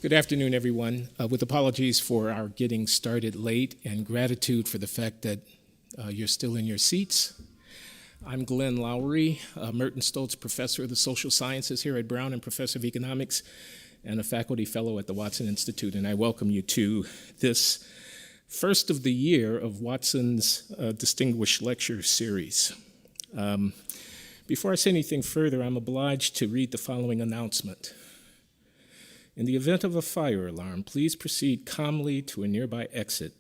Good afternoon, everyone. With apologies for our getting started late and gratitude for the fact that you're still in your seats. I'm Glenn Lowry, Merton Stoltz Professor of the Social Sciences here at Brown and Professor of Economics and a faculty fellow at the Watson Institute, and I welcome you to this first of the year of Watson's Distinguished Lecture Series. Before I say anything further, I'm obliged to read the following announcement. In the event of a fire alarm, please proceed calmly to a nearby exit.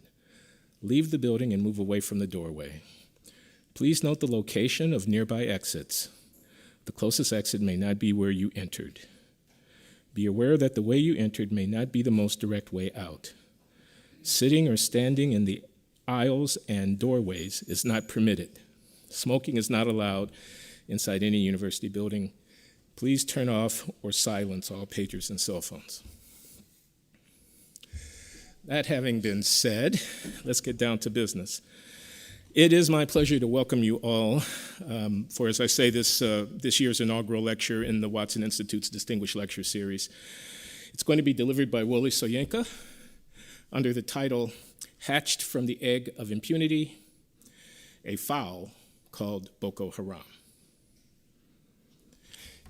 Leave the building and move away from the doorway. Please note the location of nearby exits. The closest exit may not be where you entered. Be aware that the way you entered may not be the most direct way out. Sitting or standing in the aisles and doorways is not permitted. Smoking is not allowed inside any university building. Please turn off or silence all pagers and cell phones. That having been said, let's get down to business. It is my pleasure to welcome you all for, as I say, this year's inaugural lecture in the Watson Institute's Distinguished Lecture Series. It's going to be delivered by Wole Soyinka under the title, Hatched from the Egg of Impunity, a Fowl called Boko Haram.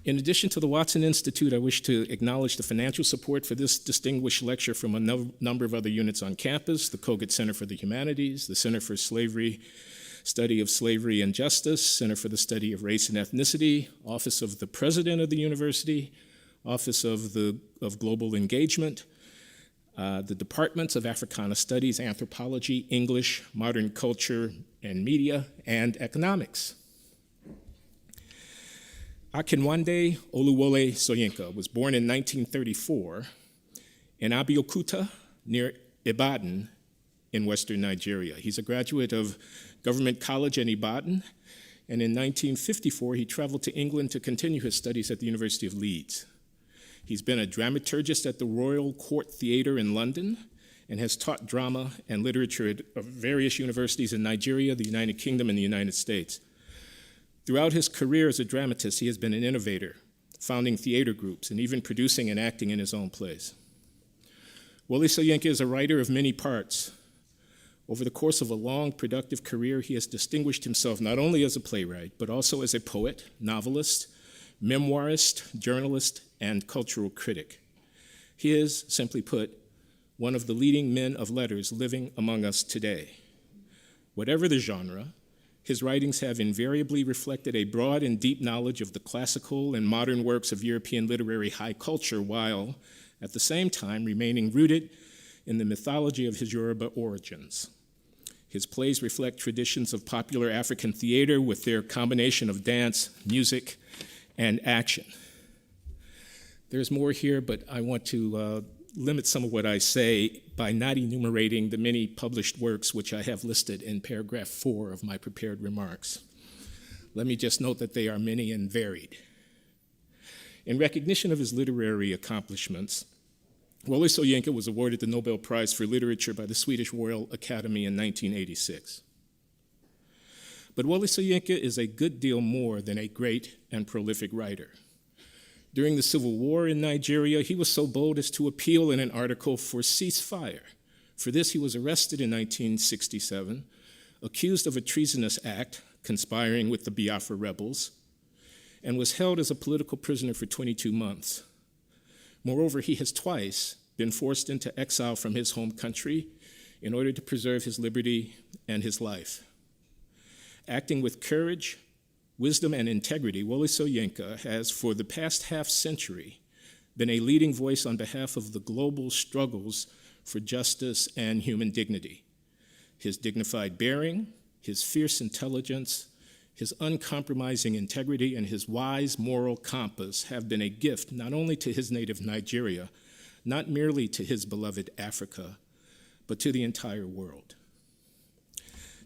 In addition to the Watson Institute, I wish to acknowledge the financial support for this distinguished lecture from a number of other units on campus, the Kogut Center for the Humanities, the Center for Study of Slavery and Justice, Center for the Study of Race and Ethnicity, Office of the President of the University, Office of Global Engagement, the Departments of Africana Studies, Anthropology, English, Modern Culture and Media, and Economics. Akinwande Oluwole Soyinka was born in 1934 in Abeokuta near Ibadan in western Nigeria. He's a graduate of Government College in Ibadan, and in 1954 he traveled to England to continue his studies at the University of Leeds. He's been a dramaturgist at the Royal Court Theatre in London and has taught drama and literature at various universities in Nigeria, the United Kingdom, and the United States. Throughout his career as a dramatist, he has been an innovator, founding theater groups, and even producing and acting in his own plays. Wole Soyinka is a writer of many parts. Over the course of a long, productive career, he has distinguished himself not only as a playwright, but also as a poet, novelist, memoirist, journalist, and cultural critic. He is, simply put, one of the leading men of letters living among us today. Whatever the genre, his writings have invariably reflected a broad and deep knowledge of the classical and modern works of European literary high culture, while at the same time remaining rooted in the mythology of his Yoruba origins. His plays reflect traditions of popular African theater with their combination of dance, music, and action. There's more here, but I want to limit some of what I say by not enumerating the many published works which I have listed in paragraph 4 of my prepared remarks. Let me just note that they are many and varied. In recognition of his literary accomplishments, Wole Soyinka was awarded the Nobel Prize for Literature by the Swedish Royal Academy in 1986. But Wole Soyinka is a good deal more than a great and prolific writer. During the Civil War in Nigeria, he was so bold as to appeal in an article for ceasefire. For this, he was arrested in 1967, accused of a treasonous act, conspiring with the Biafra rebels, and was held as a political prisoner for 22 months. Moreover, he has twice been forced into exile from his home country in order to preserve his liberty and his life. Acting with courage, wisdom, and integrity, Wole Soyinka has, for the past half-century, been a leading voice on behalf of the global struggles for justice and human dignity. His dignified bearing, his fierce intelligence, his uncompromising integrity, and his wise moral compass have been a gift not only to his native Nigeria, not merely to his beloved Africa, but to the entire world.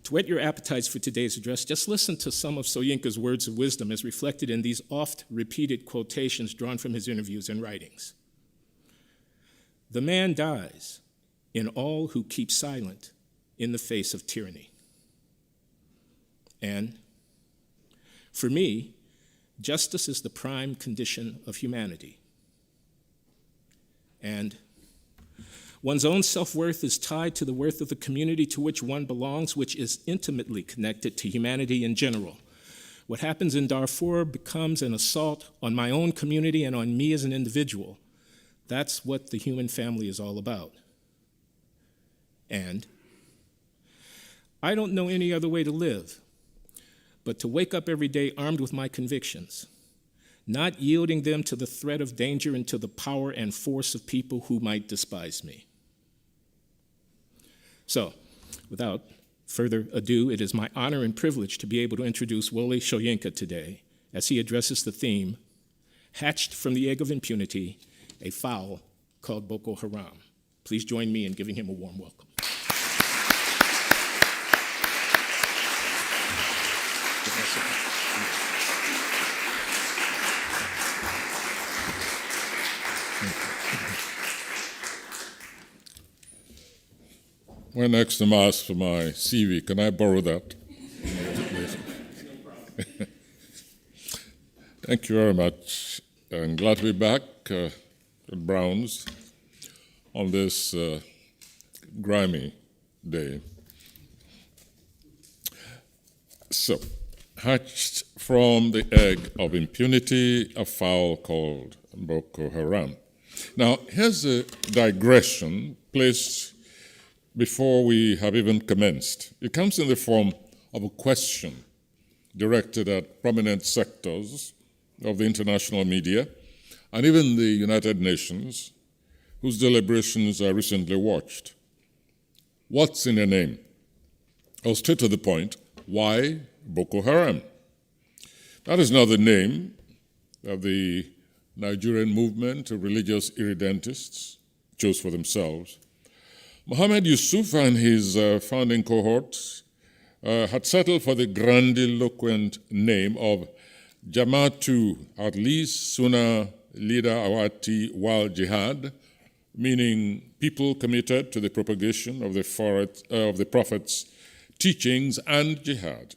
To whet your appetites for today's address, just listen to some of Soyinka's words of wisdom as reflected in these oft-repeated quotations drawn from his interviews and writings. The man dies in all who keep silent in the face of tyranny. And for me, justice is the prime condition of humanity. And One's own self-worth is tied to the worth of the community to which one belongs, which is intimately connected to humanity in general. What happens in Darfur becomes an assault on my own community and on me as an individual. That's what the human family is all about. And I don't know any other way to live but to wake up every day armed with my convictions, not yielding them to the threat of danger and to the power and force of people who might despise me. So, without further ado, it is my honor and privilege to be able to introduce Wole Soyinka today as he addresses the theme, Hatched from the Egg of Impunity, a Fowl called Boko Haram. Please join me in giving him a warm welcome. When next time asked for my CV, can I borrow that? Thank you very much. I'm glad to be back at Brown's on this grimy day. So, hatched from the egg of impunity, a fowl called Boko Haram. Now, here's a digression placed before we have even commenced. It comes in the form of a question directed at prominent sectors of the international media and even the United Nations, whose deliberations I recently watched. What's in a name? Or straight to the point, why Boko Haram? That is not the name that the Nigerian movement of religious irredentists chose for themselves. Mohammed Yusuf and his founding cohorts had settled for the grandiloquent name of Jama'atu at-least Sunnah Leader Awati wal Jihad, meaning people committed to the propagation of the Prophet's teachings and jihad.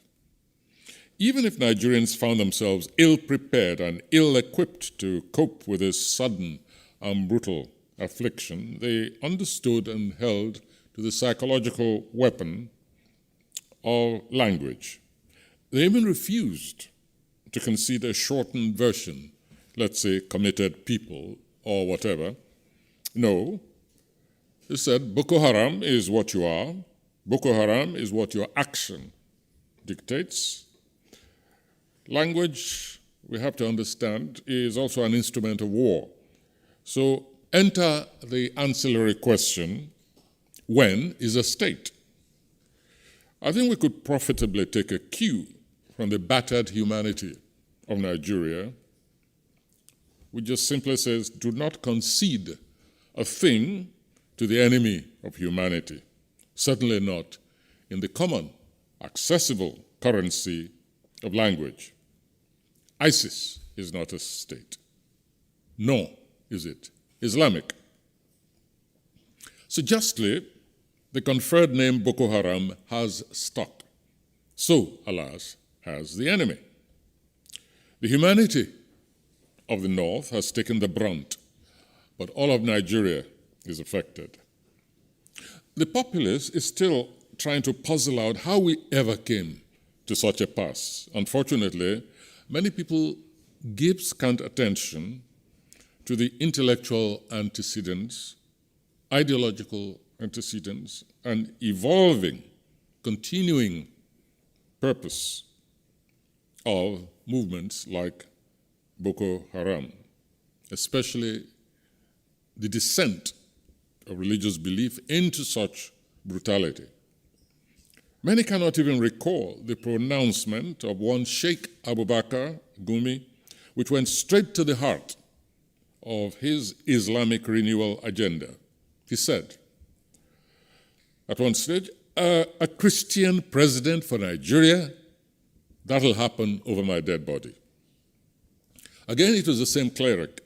Even if Nigerians found themselves ill-prepared and ill-equipped to cope with this sudden and brutal affliction, they understood and held to the psychological weapon of language. They even refused to concede a shortened version, let's say committed people or whatever. No, they said Boko Haram is what you are. Boko Haram is what your action dictates. Language, we have to understand, is also an instrument of war. So enter the ancillary question, when is a state? I think we could profitably take a cue from the battered humanity of Nigeria, which just simply says, do not concede a thing to the enemy of humanity, certainly not in the common, accessible currency of language. ISIS is not a state, nor is it Islamic. So justly, the conferred name Boko Haram has stuck. So, alas, has the enemy. The humanity of the North has taken the brunt, but all of Nigeria is affected. The populace is still trying to puzzle out how we ever came to such a pass. Unfortunately, many people give scant attention to the intellectual antecedents, ideological antecedents, and evolving, continuing purpose of movements like Boko Haram, especially the descent of religious belief into such brutality. Many cannot even recall the pronouncement of one Sheikh Abubakar Gumi, which went straight to the heart of his Islamic renewal agenda. He said, at one stage, a Christian president for Nigeria, that'll happen over my dead body. Again, it was the same cleric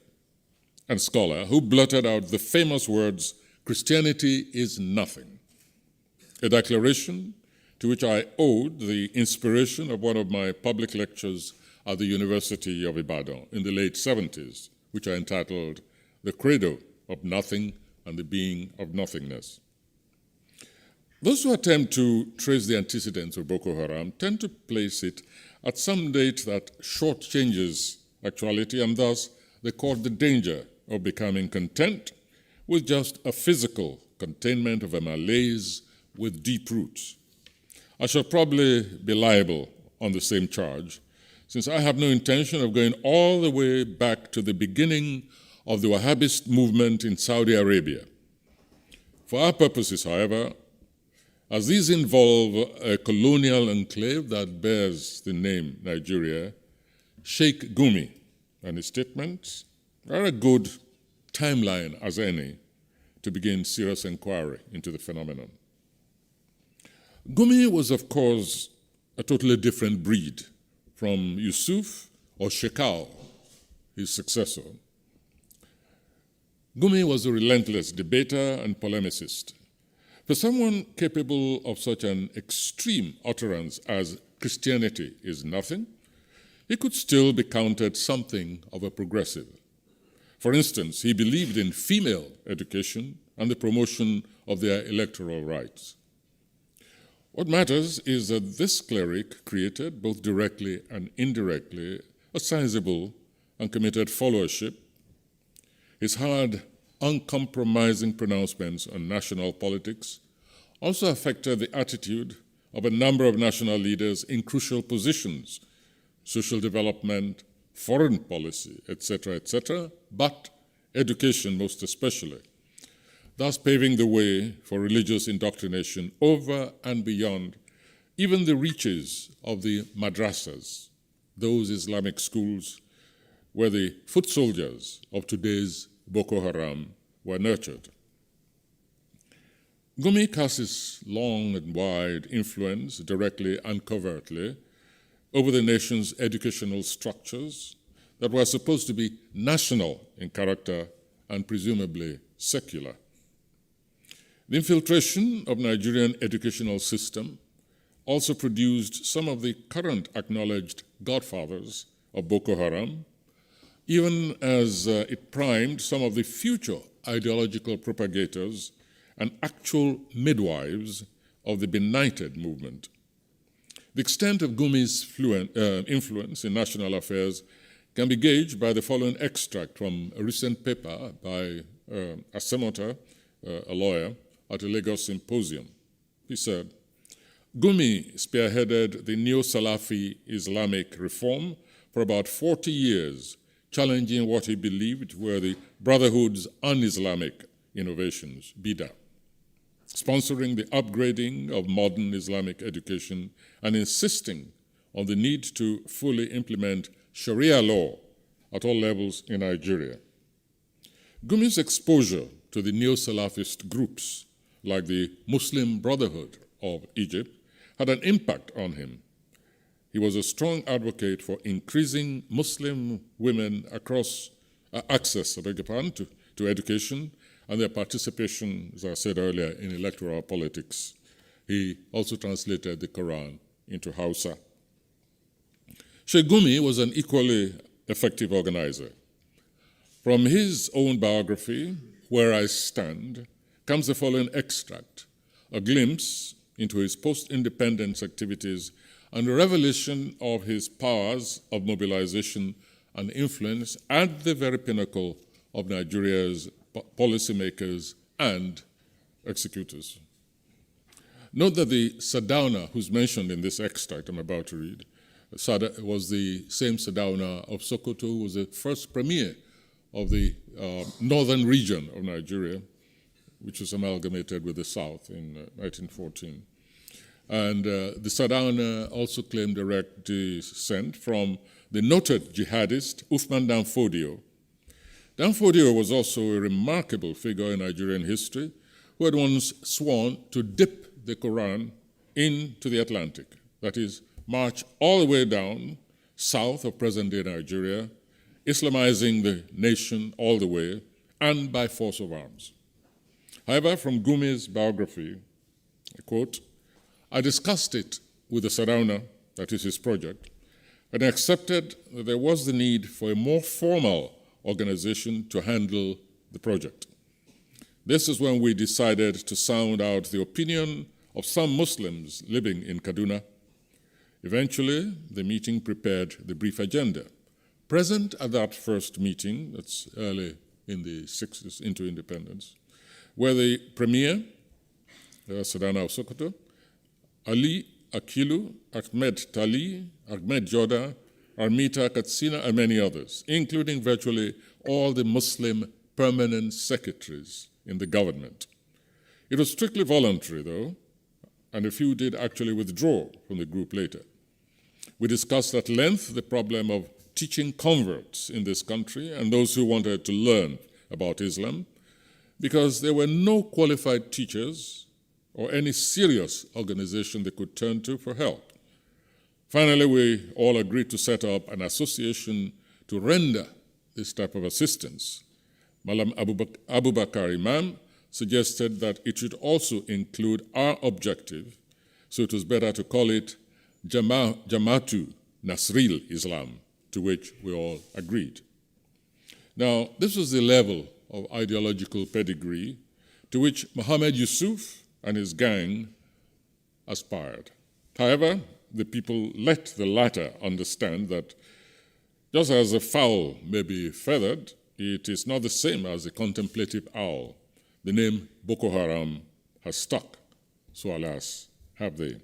and scholar who blurted out the famous words, Christianity is nothing, a declaration to which I owed the inspiration of one of my public lectures at the University of Ibadan in the late 70s, which I entitled The Credo of Nothing and the being of nothingness. Those who attempt to trace the antecedents of Boko Haram tend to place it at some date that shortchanges actuality, and thus they court the danger of becoming content with just a physical containment of a malaise with deep roots. I shall probably be liable on the same charge, since I have no intention of going all the way back to the beginning of the Wahhabist movement in Saudi Arabia. For our purposes, however, as these involve a colonial enclave that bears the name Nigeria, Sheikh Gumi and his statements are a good timeline as any to begin serious inquiry into the phenomenon. Gumi was, of course, a totally different breed from Yusuf or Shekau, his successor. Gumi was a relentless debater and polemicist. For someone capable of such an extreme utterance as Christianity is nothing, he could still be counted something of a progressive. For instance, he believed in female education and the promotion of their electoral rights. What matters is that this cleric created, both directly and indirectly, a sizable and committed followership. His hard, uncompromising pronouncements on national politics also affected the attitude of a number of national leaders in crucial positions, social development, foreign policy, etc., but education most especially, thus paving the way for religious indoctrination over and beyond even the reaches of the madrasas, those Islamic schools where the foot soldiers of today's Boko Haram were nurtured. Gumi cast his long and wide influence, directly and covertly, over the nation's educational structures that were supposed to be national in character and presumably secular. The infiltration of Nigerian educational system also produced some of the current acknowledged godfathers of Boko Haram, even as it primed some of the future ideological propagators and actual midwives of the benighted movement. The extent of Gumi's influence in national affairs can be gauged by the following extract from a recent paper by Asemota, a lawyer, at a Lagos symposium. He said, Gumi spearheaded the neo-Salafi Islamic reform for about 40 years, challenging what he believed were the Brotherhood's un-Islamic innovations, Bida, sponsoring the upgrading of modern Islamic education and insisting on the need to fully implement Sharia law at all levels in Nigeria. Gumi's exposure to the neo-Salafist groups like the Muslim Brotherhood of Egypt had an impact on him. He was a strong advocate for increasing Muslim women access to education and their participation, as I said earlier, in electoral politics. He also translated the Quran into Hausa. Sheikh Gumi was an equally effective organizer. From his own biography, Where I Stand, comes the following extract, a glimpse into his post-independence activities and a revelation of his powers of mobilization and influence at the very pinnacle of Nigeria's policymakers and executors. Note that the Sardauna, who's mentioned in this extract I'm about to read, was the same Sardauna of Sokoto, who was the first premier of the northern region of Nigeria, which was amalgamated with the south in 1914. And the Sardauna also claimed direct descent from the noted jihadist Uthman Danfodio. Danfodio was also a remarkable figure in Nigerian history who had once sworn to dip the Quran into the Atlantic, that is, march all the way down south of present-day Nigeria, Islamizing the nation all the way, and by force of arms. However, from Gumi's biography, I quote, I discussed it with the Sardauna, that is his project, and accepted that there was the need for a more formal organization to handle the project. This is when we decided to sound out the opinion of some Muslims living in Kaduna. Eventually, the meeting prepared the brief agenda. Present at that first meeting, that's early in the 60s into independence, were the Premier, Sadana of Sokoto, Ali Akilu, Ahmed Tali, Ahmed Joda, Armita Katsina, and many others, including virtually all the Muslim permanent secretaries in the government. It was strictly voluntary, though, and a few did actually withdraw from the group later. We discussed at length the problem of teaching converts in this country and those who wanted to learn about Islam, because there were no qualified teachers or any serious organization they could turn to for help. Finally, we all agreed to set up an association to render this type of assistance. Malam Abu Bakr Imam suggested that it should also include our objective, so it was better to call it Jamatu Nasril Islam, to which we all agreed. Now, this was the level of ideological pedigree to which Muhammad Yusuf and his gang aspired. However, the people let the latter understand that just as a fowl may be feathered, it is not the same as a contemplative owl. The name Boko Haram has stuck, so alas, have they.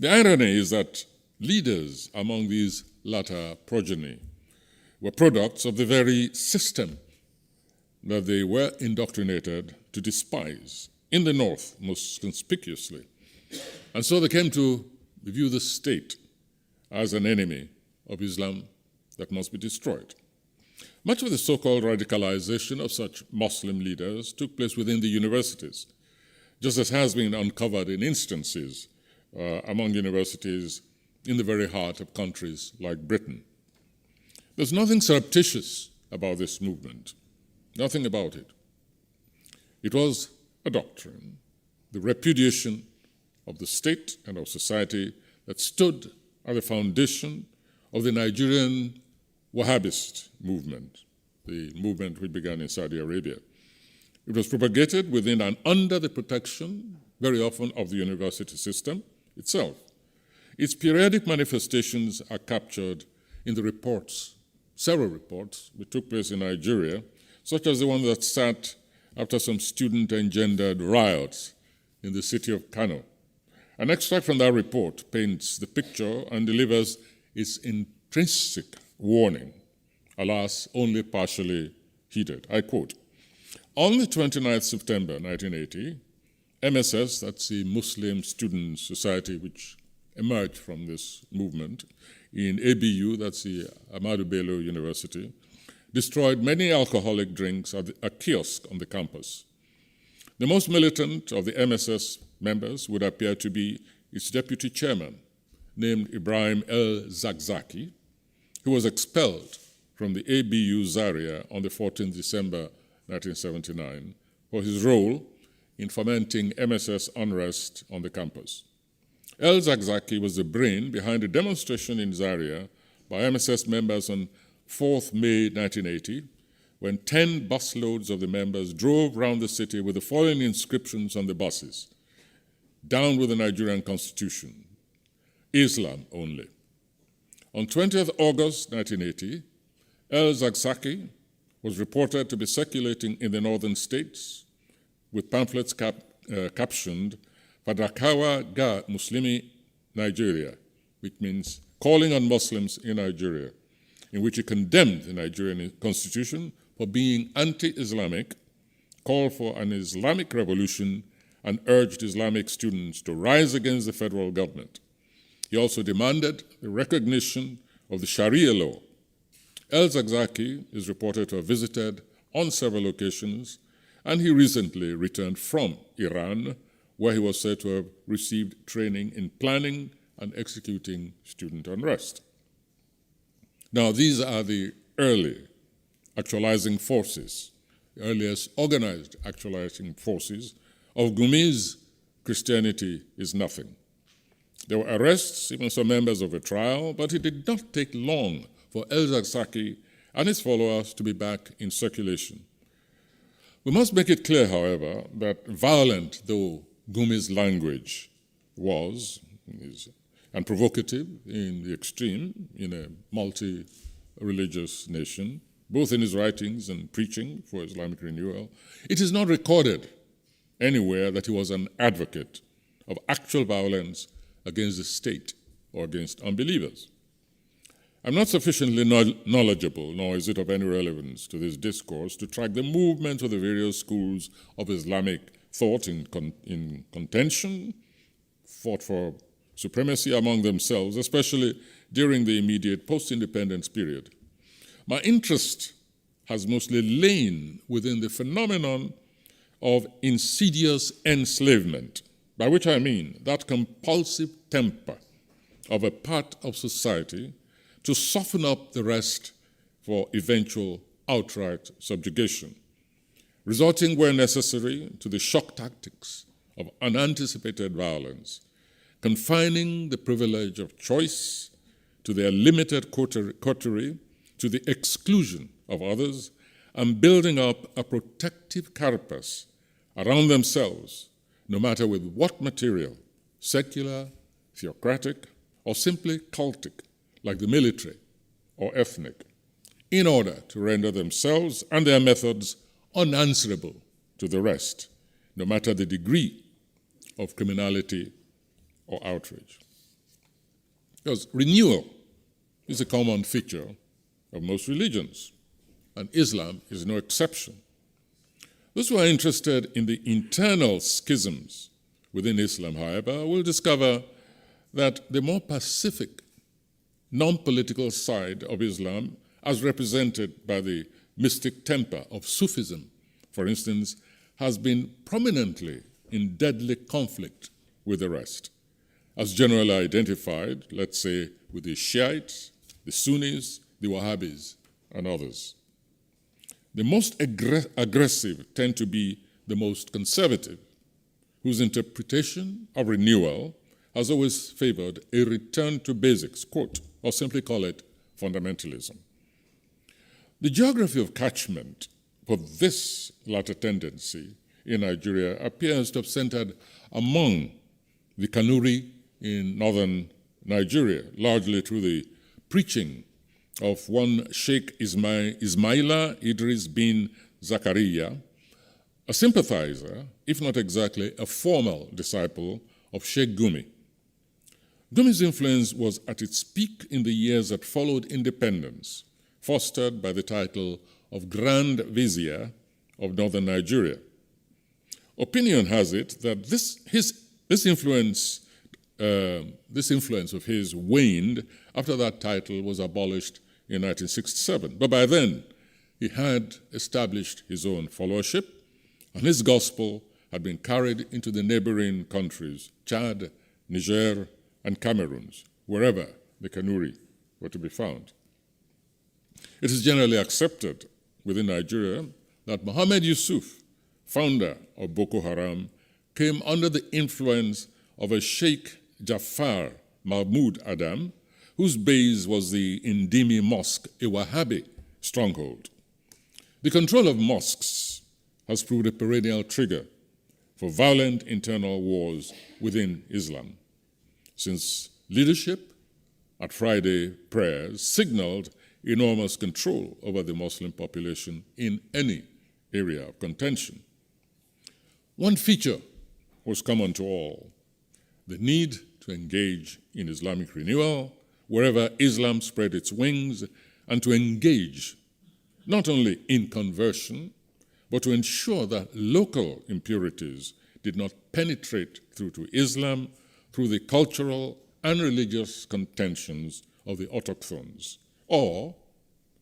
The irony is that leaders among these latter progeny were products of the very system that they were indoctrinated to despise, in the North most conspicuously. And so they came to view the state as an enemy of Islam that must be destroyed. Much of the so-called radicalization of such Muslim leaders took place within the universities, just as has been uncovered in instances among universities in the very heart of countries like Britain. There's nothing surreptitious about this movement, nothing about it. It was a doctrine, the repudiation of the state and of society that stood at the foundation of the Nigerian Wahhabist movement, the movement which began in Saudi Arabia. It was propagated within and under the protection, very often, of the university system itself. Its periodic manifestations are captured in the reports, several reports, which took place in Nigeria, such as the one that sat after some student-engendered riots in the city of Kano. An extract from that report paints the picture and delivers its intrinsic warning, alas, only partially heeded. I quote, "On the 29th September 1980, MSS, that's the Muslim Student Society which emerged from this movement, in ABU, that's the Ahmadu Bello University, destroyed many alcoholic drinks at a kiosk on the campus. The most militant of the MSS members would appear to be its deputy chairman, named Ibrahim El-Zakzaki, who was expelled from the ABU Zaria on the 14th December 1979 for his role in fomenting MSS unrest on the campus. El-Zakzaki was the brain behind a demonstration in Zaria by MSS members on 4th May 1980, when 10 busloads of the members drove around the city with the following inscriptions on the buses: "Down with the Nigerian Constitution, Islam only." On 20th August 1980, El-Zakzaki was reported to be circulating in the northern states with pamphlets captioned Fadakawa Ga Muslimi Nigeria, which means calling on Muslims in Nigeria, in which he condemned the Nigerian constitution for being anti-Islamic, called for an Islamic revolution, and urged Islamic students to rise against the federal government. He also demanded the recognition of the Sharia law. El-Zakzaki is reported to have visited on several occasions, and he recently returned from Iran, where he was said to have received training in planning and executing student unrest. Now, these are the early actualizing forces, the earliest organized actualizing forces of Gumi's Christianity is nothing. There were arrests, even some members of a trial, but it did not take long for El-Zakzaki and his followers to be back in circulation. We must make it clear, however, that violent though Gumi's language was, and provocative in the extreme in a multi-religious nation, both in his writings and preaching for Islamic renewal, it is not recorded anywhere that he was an advocate of actual violence against the state or against unbelievers. I'm not sufficiently knowledgeable, nor is it of any relevance to this discourse, to track the movement of the various schools of Islamic thought in contention, fought for supremacy among themselves, especially during the immediate post-independence period. My interest has mostly lain within the phenomenon of insidious enslavement, by which I mean that compulsive temper of a part of society to soften up the rest for eventual outright subjugation, resorting where necessary to the shock tactics of unanticipated violence, confining the privilege of choice to their limited coterie to the exclusion of others, and building up a protective carapace around themselves, no matter with what material, secular, theocratic, or simply cultic, like the military or ethnic, in order to render themselves and their methods unanswerable to the rest, no matter the degree of criminality or outrage. Because renewal is a common feature of most religions, and Islam is no exception. Those who are interested in the internal schisms within Islam, however, will discover that the more pacific, non-political side of Islam, as represented by the mystic temper of Sufism, for instance, has been prominently in deadly conflict with the rest, as generally identified, let's say, with the Shiites, the Sunnis, the Wahhabis, and others. The most aggressive tend to be the most conservative, whose interpretation of renewal has always favored a return to basics, quote, or simply call it fundamentalism. The geography of catchment for this latter tendency in Nigeria appears to have centered among the Kanuri in northern Nigeria, largely through the preaching of one Sheikh Ismaila Idris bin Zakaria, a sympathizer, if not exactly a formal disciple of Sheikh Gumi. Gumi's influence was at its peak in the years that followed independence, fostered by the title of Grand Vizier of northern Nigeria. Opinion has it that this influence of his waned after that title was abolished in 1967. But by then, he had established his own followership, and his gospel had been carried into the neighboring countries, Chad, Niger, and Cameroon, wherever the Kanuri were to be found. It is generally accepted within Nigeria that Muhammad Yusuf, founder of Boko Haram, came under the influence of a Sheikh Jafar Mahmoud Adam, whose base was the Indimi Mosque, a Wahhabi stronghold. The control of mosques has proved a perennial trigger for violent internal wars within Islam, since leadership at Friday prayers signaled enormous control over the Muslim population in any area of contention. One feature was common to all: the need to engage in Islamic renewal wherever Islam spread its wings, and to engage not only in conversion, but to ensure that local impurities did not penetrate through to Islam through the cultural and religious contentions of the autochthones, or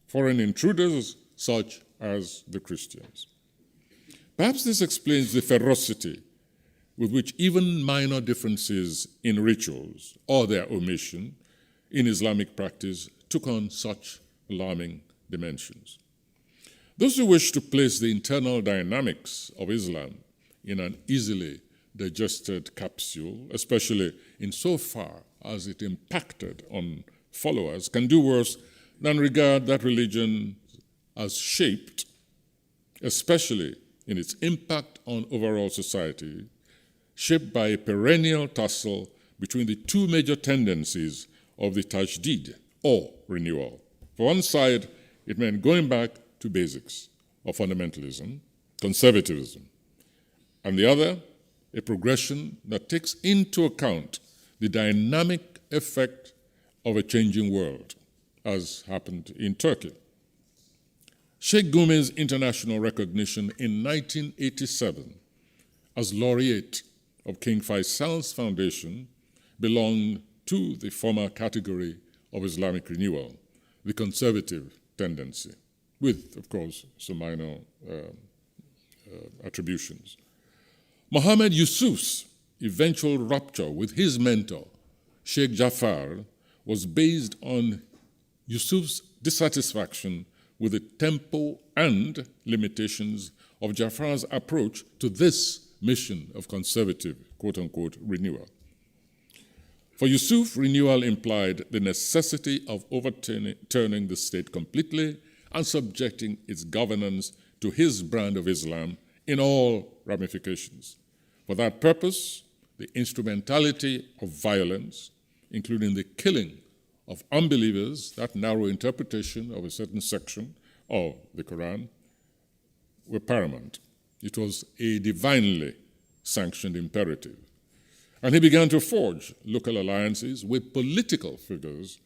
foreign intruders such as the Christians. Perhaps this explains the ferocity with which even minor differences in rituals or their omission in Islamic practice took on such alarming dimensions. Those who wish to place the internal dynamics of Islam in an easily digested capsule, especially insofar as it impacted on followers, can do worse than regard that religion as shaped, especially in its impact on overall society, shaped by a perennial tussle between the two major tendencies of the Tajdid, or renewal. For one side, it meant going back to basics of fundamentalism, conservatism, and the other, a progression that takes into account the dynamic effect of a changing world, as happened in Turkey. Sheikh Gume's international recognition in 1987 as laureate of King Faisal's foundation belonged to the former category of Islamic renewal, the conservative tendency, with, of course, some minor attributions. Mohammed Yusuf's eventual rupture with his mentor, Sheikh Jafar, was based on Yusuf's dissatisfaction with the tempo and limitations of Jafar's approach to this mission of conservative, quote-unquote, renewal. For Yusuf, renewal implied the necessity of overturning the state completely and subjecting its governance to his brand of Islam in all ramifications. For that purpose, the instrumentality of violence, including the killing of unbelievers, that narrow interpretation of a certain section of the Quran, were paramount. It was a divinely sanctioned imperative. And he began to forge local alliances with political figures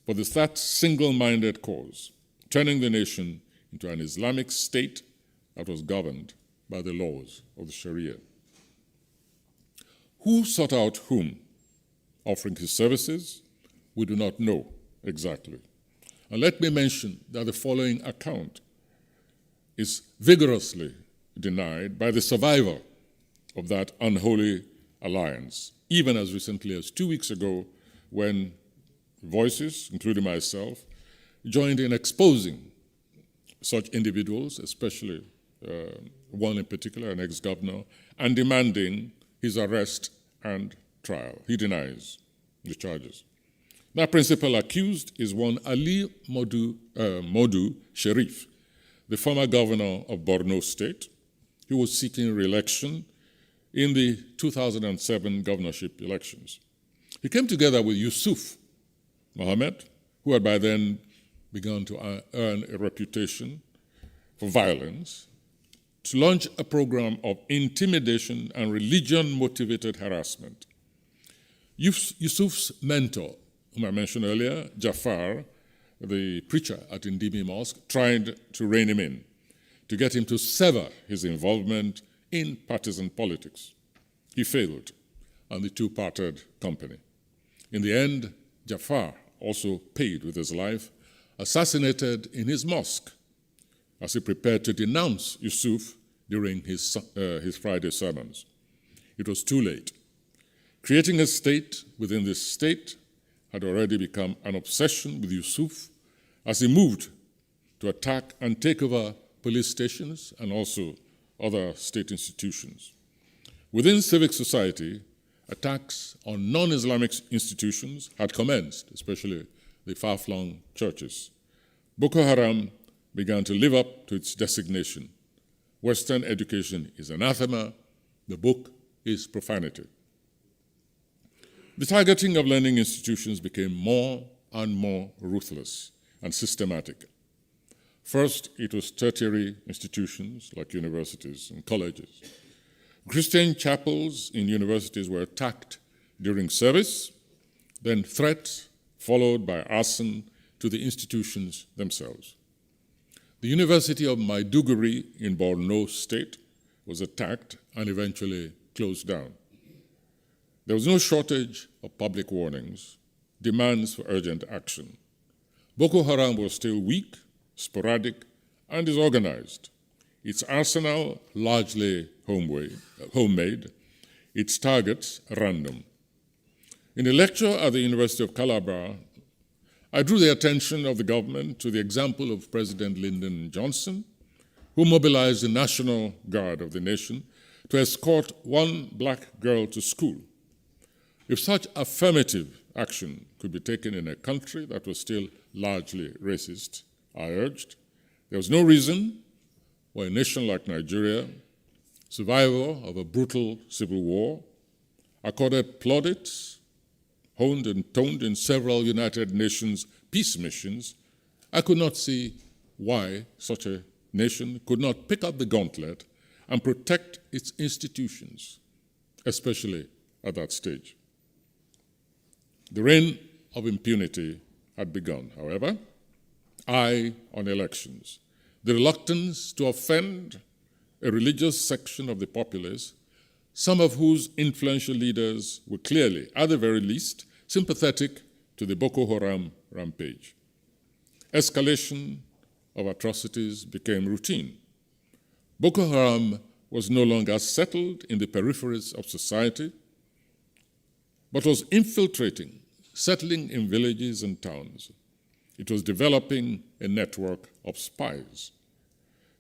for that single-minded cause, turning the nation into an Islamic state that was governed by the laws of the Sharia. Who sought out whom, offering his services? We do not know exactly. And let me mention that the following account is vigorously denied by the survivor of that unholy alliance, even as recently as 2 weeks ago, when voices, including myself, joined in exposing such individuals, especially one in particular, an ex-governor, and demanding his arrest and trial. He denies the charges. That principal accused is one Ali Modu Sharif, the former governor of Borno State, who was seeking re-election in the 2007 governorship elections. He came together with Yusuf Mohammed, who had by then begun to earn a reputation for violence, to launch a program of intimidation and religion-motivated harassment. Yusuf's mentor, whom I mentioned earlier, Jafar, the preacher at Ndimi Mosque, tried to rein him in, to get him to sever his involvement in partisan politics. He failed, and the two parted company. In the end, Jafar also paid with his life, assassinated in his mosque, as he prepared to denounce Yusuf during his Friday sermons. It was too late. Creating a state within this state had already become an obsession with Yusuf as he moved to attack and take over police stations and also other state institutions. Within civic society, attacks on non-Islamic institutions had commenced, especially the far-flung churches. Boko Haram began to live up to its designation. Western education is anathema, the book is profanity. The targeting of learning institutions became more and more ruthless and systematic. First, it was tertiary institutions like universities and colleges. Christian chapels in universities were attacked during service, then threats followed by arson to the institutions themselves. The University of Maiduguri in Borno State was attacked and eventually closed down. There was no shortage of public warnings, demands for urgent action. Boko Haram was still weak, sporadic, and disorganized. Its arsenal largely homemade, its targets random. In a lecture at the University of Calabar, I drew the attention of the government to the example of President Lyndon Johnson, who mobilized the National Guard of the nation to escort one black girl to school. If such affirmative action could be taken in a country that was still largely racist, I urged, there was no reason for a nation like Nigeria, survivor of a brutal civil war, accorded plaudits, honed and toned in several United Nations peace missions, I could not see why such a nation could not pick up the gauntlet and protect its institutions, especially at that stage. The reign of impunity had begun, however, eye on elections. The reluctance to offend a religious section of the populace, some of whose influential leaders were clearly, at the very least, sympathetic to the Boko Haram rampage. Escalation of atrocities became routine. Boko Haram was no longer settled in the peripheries of society, but was infiltrating, settling in villages and towns. It was developing a network of spies.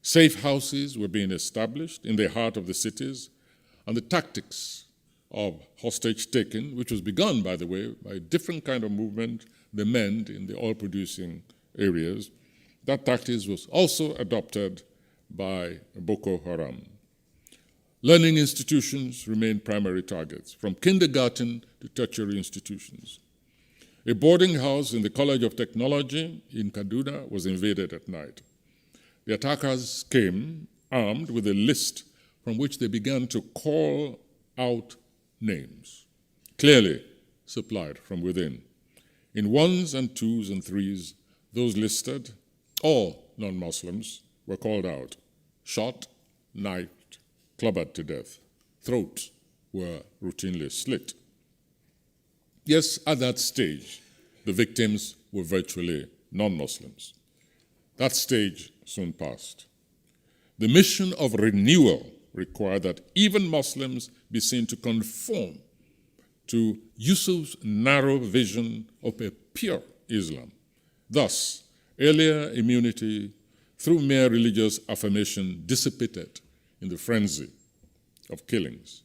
Safe houses were being established in the heart of the cities, and the tactics of hostage-taking, which was begun, by the way, by a different kind of movement, the MEND in the oil-producing areas, that tactics was also adopted by Boko Haram. Learning institutions remained primary targets, from kindergarten to tertiary institutions. A boarding house in the College of Technology in Kaduna was invaded at night. The attackers came armed with a list from which they began to call out names, clearly supplied from within. In ones and twos and threes, those listed, all non-Muslims, were called out, shot, knifed, clobbered to death. Throats were routinely slit. Yes, at that stage, the victims were virtually non-Muslims. That stage soon passed. The mission of renewal required that even Muslims be seen to conform to Yusuf's narrow vision of a pure Islam. Thus, earlier immunity through mere religious affirmation dissipated in the frenzy of killings.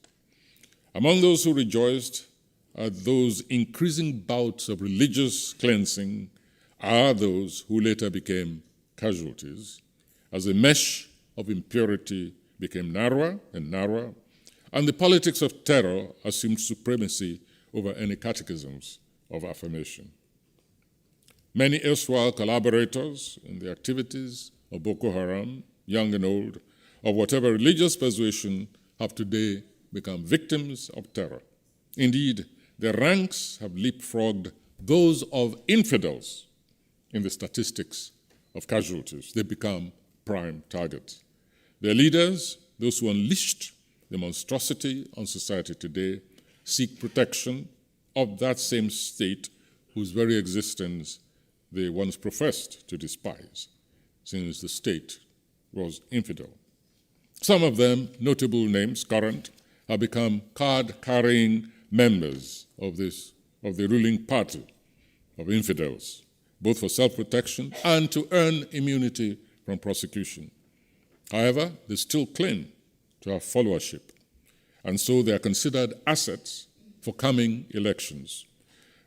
Among those who rejoiced at those increasing bouts of religious cleansing are those who later became casualties, as the mesh of impurity became narrower and narrower, and the politics of terror assumed supremacy over any catechisms of affirmation. Many erstwhile collaborators in the activities of Boko Haram, young and old, of whatever religious persuasion, have today become victims of terror. Indeed, their ranks have leapfrogged those of infidels in the statistics of casualties. They become prime targets. Their leaders, those who unleashed the monstrosity on society today, seek protection of that same state whose very existence they once professed to despise, since the state was infidel. Some of them, notable names, current, have become card-carrying members of the ruling party of infidels, both for self-protection and to earn immunity from prosecution. However, they still claim to have followership, and so they are considered assets for coming elections.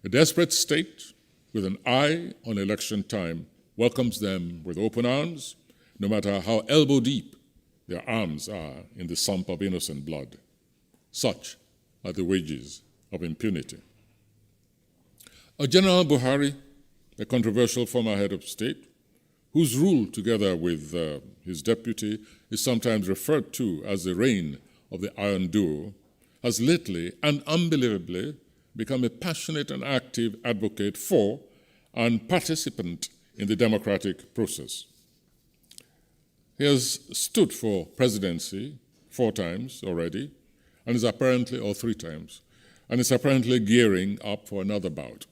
A desperate state with an eye on election time welcomes them with open arms, no matter how elbow-deep their arms are in the sump of innocent blood. Such are the wages of impunity. General Buhari, a controversial former head of state, whose rule, together with his deputy, is sometimes referred to as the reign of the Iron Duo, has lately and unbelievably become a passionate and active advocate for and participant in the democratic process. He has stood for presidency 4 times already, and is apparently, or 3 times, and is apparently gearing up for another bout.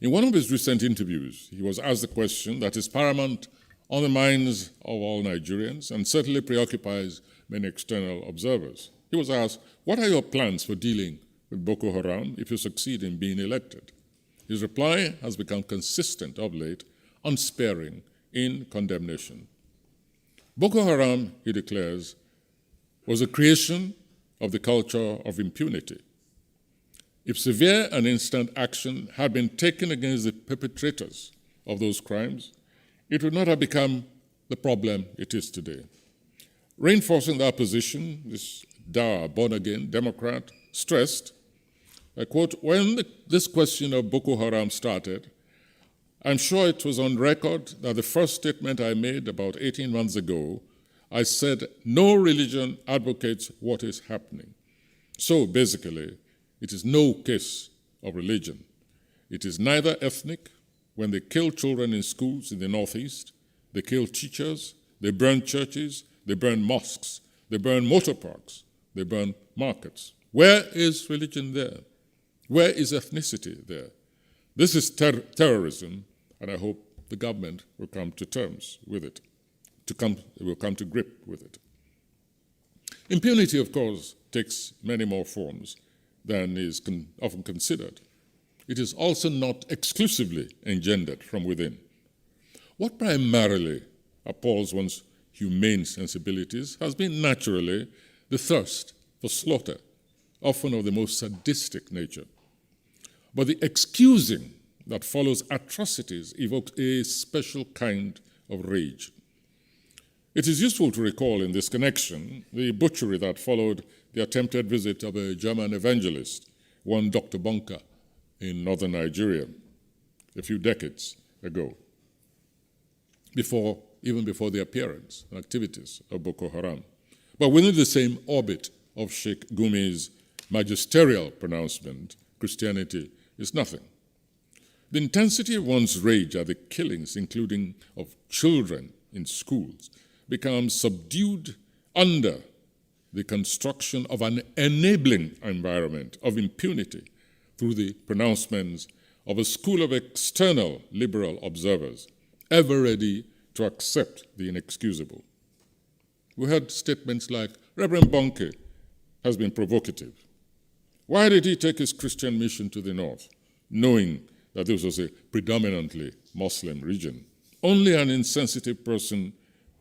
In one of his recent interviews, he was asked the question that is paramount on the minds of all Nigerians and certainly preoccupies many external observers. He was asked, what are your plans for dealing with Boko Haram if you succeed in being elected? His reply has become consistent of late, unsparing in condemnation. Boko Haram, he declares, was a creation of the culture of impunity. If severe and instant action had been taken against the perpetrators of those crimes, it would not have become the problem it is today. Reinforcing that position, this dour, born-again Democrat stressed, I quote, "When this question of Boko Haram started, I'm sure it was on record that the first statement I made about 18 months ago, I said, no religion advocates what is happening. So basically, it is no case of religion. It is neither ethnic. When they kill children in schools in the Northeast, they kill teachers, they burn churches, they burn mosques, they burn motor parks, they burn markets. Where is religion there? Where is ethnicity there? This is terrorism, and I hope the government will come to terms with it, will come to grip with it. Impunity, of course, takes many more forms than is often considered. It is also not exclusively engendered from within. What primarily appalls one's humane sensibilities has been naturally the thirst for slaughter, often of the most sadistic nature. But the excusing that follows atrocities evokes a special kind of rage. It is useful to recall in this connection the butchery that followed the attempted visit of a German evangelist, one Dr. Bonka, in northern Nigeria a few decades ago, even before the appearance and activities of Boko Haram. But within the same orbit of Sheikh Gumi's magisterial pronouncement, Christianity is nothing. The intensity of one's rage at the killings, including of children in schools, becomes subdued under the construction of an enabling environment of impunity through the pronouncements of a school of external liberal observers, ever ready to accept the inexcusable. We heard statements like, Reverend Bonke has been provocative. Why did he take his Christian mission to the north, knowing that this was a predominantly Muslim region? Only an insensitive person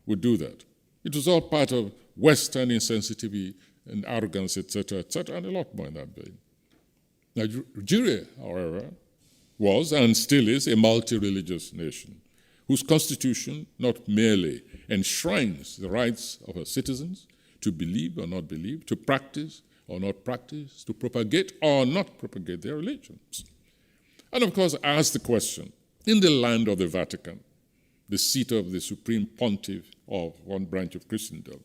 would do that. It was all part of Western insensitivity and arrogance, etc., and a lot more in that vein. Nigeria, however, was and still is a multi-religious nation whose constitution not merely enshrines the rights of her citizens to believe or not believe, to practice or not practice, to propagate or not propagate their religions. And of course, asks the question, in the land of the Vatican, the seat of the supreme pontiff of one branch of Christendom,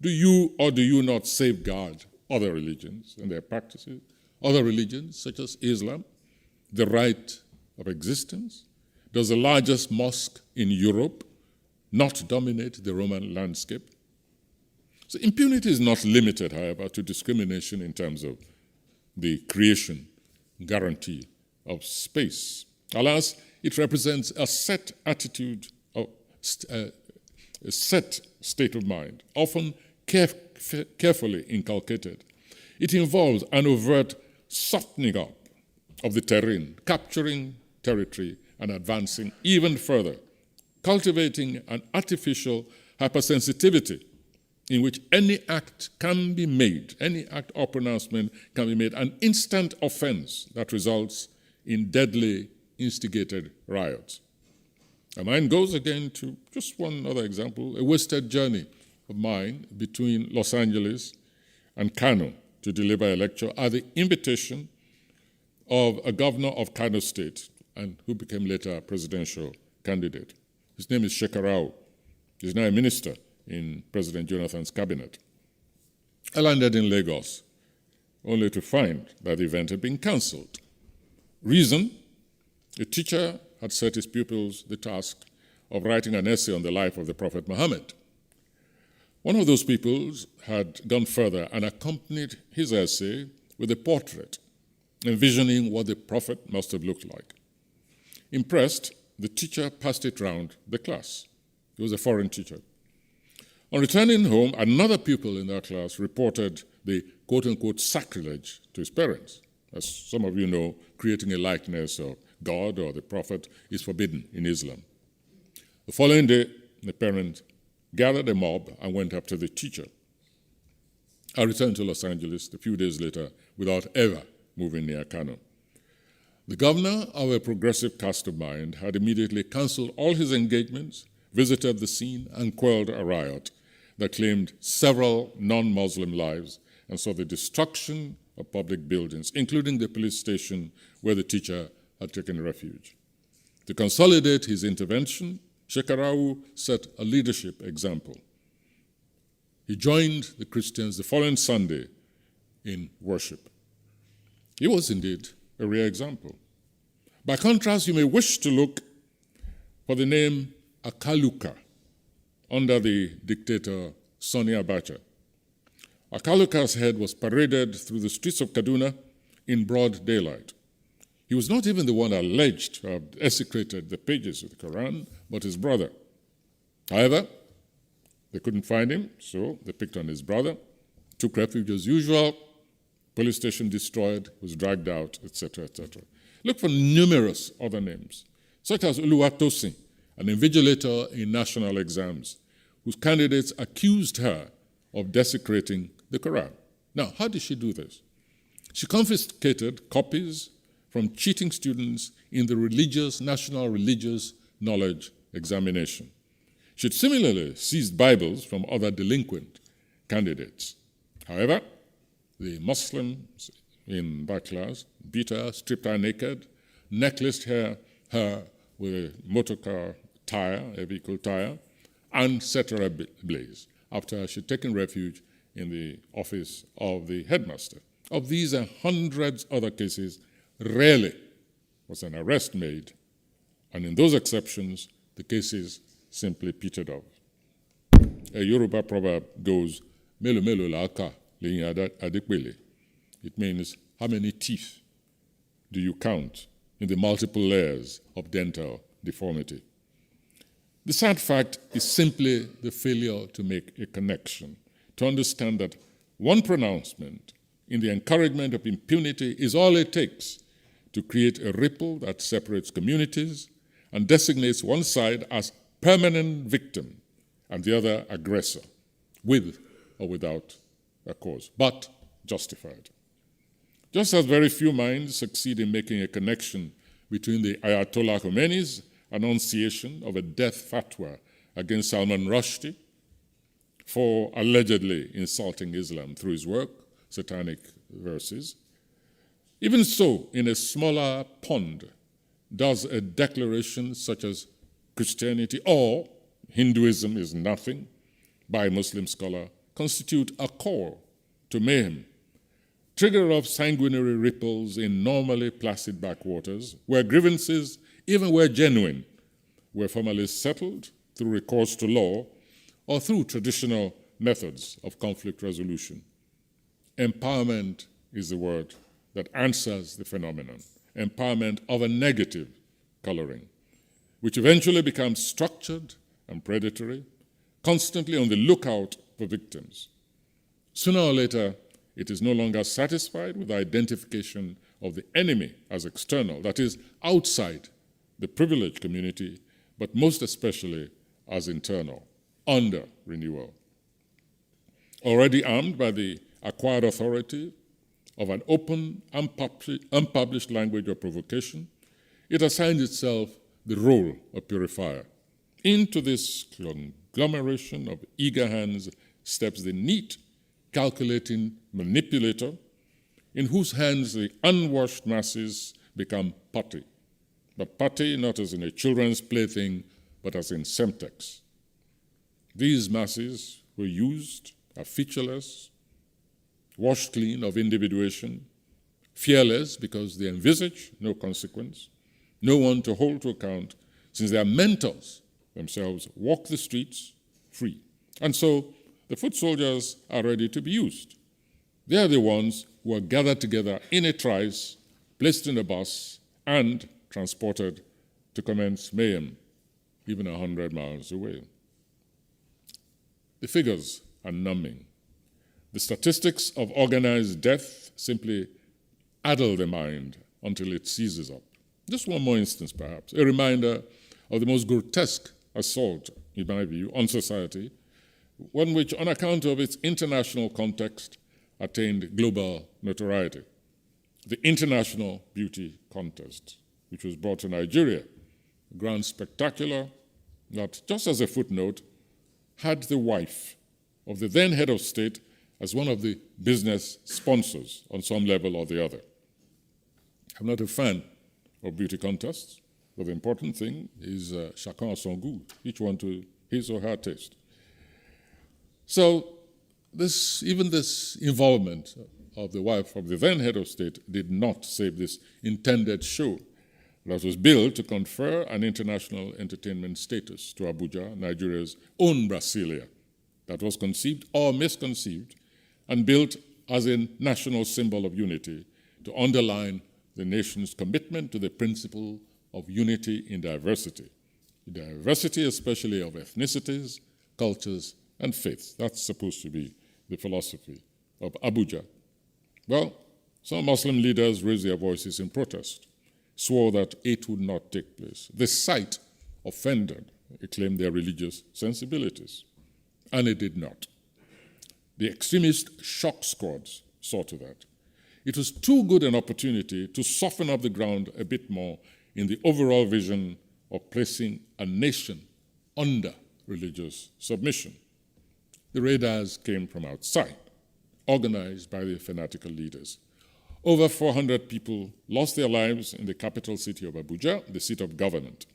do you or do you not safeguard other religions and their practices, other religions such as Islam, the right of existence? Does the largest mosque in Europe not dominate the Roman landscape? So impunity is not limited, however, to discrimination in terms of the creation guarantee of space. Alas, it represents a set attitude, a set state of mind, often carefully inculcated. It involves an overt softening up of the terrain, capturing territory and advancing even further, cultivating an artificial hypersensitivity in which any act can be made, any act or pronouncement can be made an instant offense that results in deadly instigated riots. And mine goes again to just one other example, a wasted journey of mine between Los Angeles and Kano to deliver a lecture at the invitation of a governor of Kano State and who became later a presidential candidate. His name is Shekarau. He's now a minister in President Jonathan's cabinet. I landed in Lagos only to find that the event had been cancelled. Reason? A teacher had set his pupils the task of writing an essay on the life of the Prophet Muhammad. One of those pupils had gone further and accompanied his essay with a portrait, envisioning what the Prophet must have looked like. Impressed, the teacher passed it round the class. He was a foreign teacher. On returning home, another pupil in that class reported the quote-unquote sacrilege to his parents. As some of you know, creating a likeness of God or the Prophet is forbidden in Islam. The following day, the parent gathered a mob and went after the teacher. I returned to Los Angeles a few days later without ever moving near Kano. The governor of a progressive cast of mind had immediately cancelled all his engagements, visited the scene, and quelled a riot that claimed several non-Muslim lives and saw the destruction of public buildings, including the police station where the teacher had taken refuge. To consolidate his intervention, Shekarau set a leadership example. He joined the Christians the following Sunday in worship. He was indeed a rare example. By contrast, you may wish to look for the name Akaluka under the dictator Sani Abacha. Akaluka's head was paraded through the streets of Kaduna in broad daylight. He was not even the one alleged to have desecrated the pages of the Quran, but his brother. However, they couldn't find him, so they picked on his brother, took refuge as usual, police station destroyed, was dragged out, etc., etc. Look for numerous other names, such as Uluwatosin, an invigilator in national exams, whose candidates accused her of desecrating the Quran. Now, how did she do this? She confiscated copies from cheating students in the National Religious Knowledge Examination. She had similarly seized Bibles from other delinquent candidates. However, the Muslims in that class beat her, stripped her naked, necklaced her with a motorcar tire, a vehicle tire, and set her ablaze after she'd taken refuge in the office of the headmaster. Of these and hundreds other cases, rarely was an arrest made, and in those exceptions, the cases simply petered off. A Yoruba proverb goes, "Melo melo la aka leyin adepele." It means, how many teeth do you count in the multiple layers of dental deformity? The sad fact is simply the failure to make a connection, to understand that one pronouncement in the encouragement of impunity is all it takes to create a ripple that separates communities and designates one side as permanent victim and the other aggressor, with or without a cause, but justified. Just as very few minds succeed in making a connection between the Ayatollah Khomeini's annunciation of a death fatwa against Salman Rushdie for allegedly insulting Islam through his work, Satanic Verses, even so, in a smaller pond, does a declaration such as Christianity or Hinduism is nothing by a Muslim scholar constitute a call to mayhem, trigger of sanguinary ripples in normally placid backwaters, where grievances, even where genuine, were formally settled through recourse to law or through traditional methods of conflict resolution. Empowerment is the word that answers the phenomenon, empowerment of a negative coloring, which eventually becomes structured and predatory, constantly on the lookout for victims. Sooner or later, it is no longer satisfied with the identification of the enemy as external, that is, outside the privileged community, but most especially as internal, under renewal. Already armed by the acquired authority of an open, unpublished language of provocation, it assigns itself the role of purifier. Into this conglomeration of eager hands steps the neat, calculating manipulator, in whose hands the unwashed masses become putty. But putty not as in a children's plaything, but as in Semtex. These masses were used, are featureless, washed clean of individuation, fearless because they envisage no consequence, no one to hold to account, since their mentors themselves walk the streets free. And so the foot soldiers are ready to be used. They are the ones who are gathered together in a trice, placed in a bus, and transported to commence mayhem, even 100 miles away. The figures are numbing. The statistics of organized death simply addle the mind until it seizes up. Just one more instance, perhaps, a reminder of the most grotesque assault, in my view, on society, one which, on account of its international context, attained global notoriety. The International Beauty Contest, which was brought to Nigeria, a grand spectacular that, just as a footnote, had the wife of the then head of state as one of the business sponsors on some level or the other. I'm not a fan of beauty contests, but the important thing is chacun à son goût, each one to his or her taste. So even this involvement of the wife of the then head of state did not save this intended show that was built to confer an international entertainment status to Abuja, Nigeria's own Brasilia, that was conceived or misconceived and built as a national symbol of unity to underline the nation's commitment to the principle of unity in diversity. Diversity especially of ethnicities, cultures, and faiths. That's supposed to be the philosophy of Abuja. Well, some Muslim leaders raised their voices in protest, swore that it would not take place. The site offended, it claimed, their religious sensibilities, and it did not. The extremist shock squads saw to that. It was too good an opportunity to soften up the ground a bit more in the overall vision of placing a nation under religious submission. The raiders came from outside, organized by the fanatical leaders. Over 400 people lost their lives in the capital city of Abuja, the seat of government.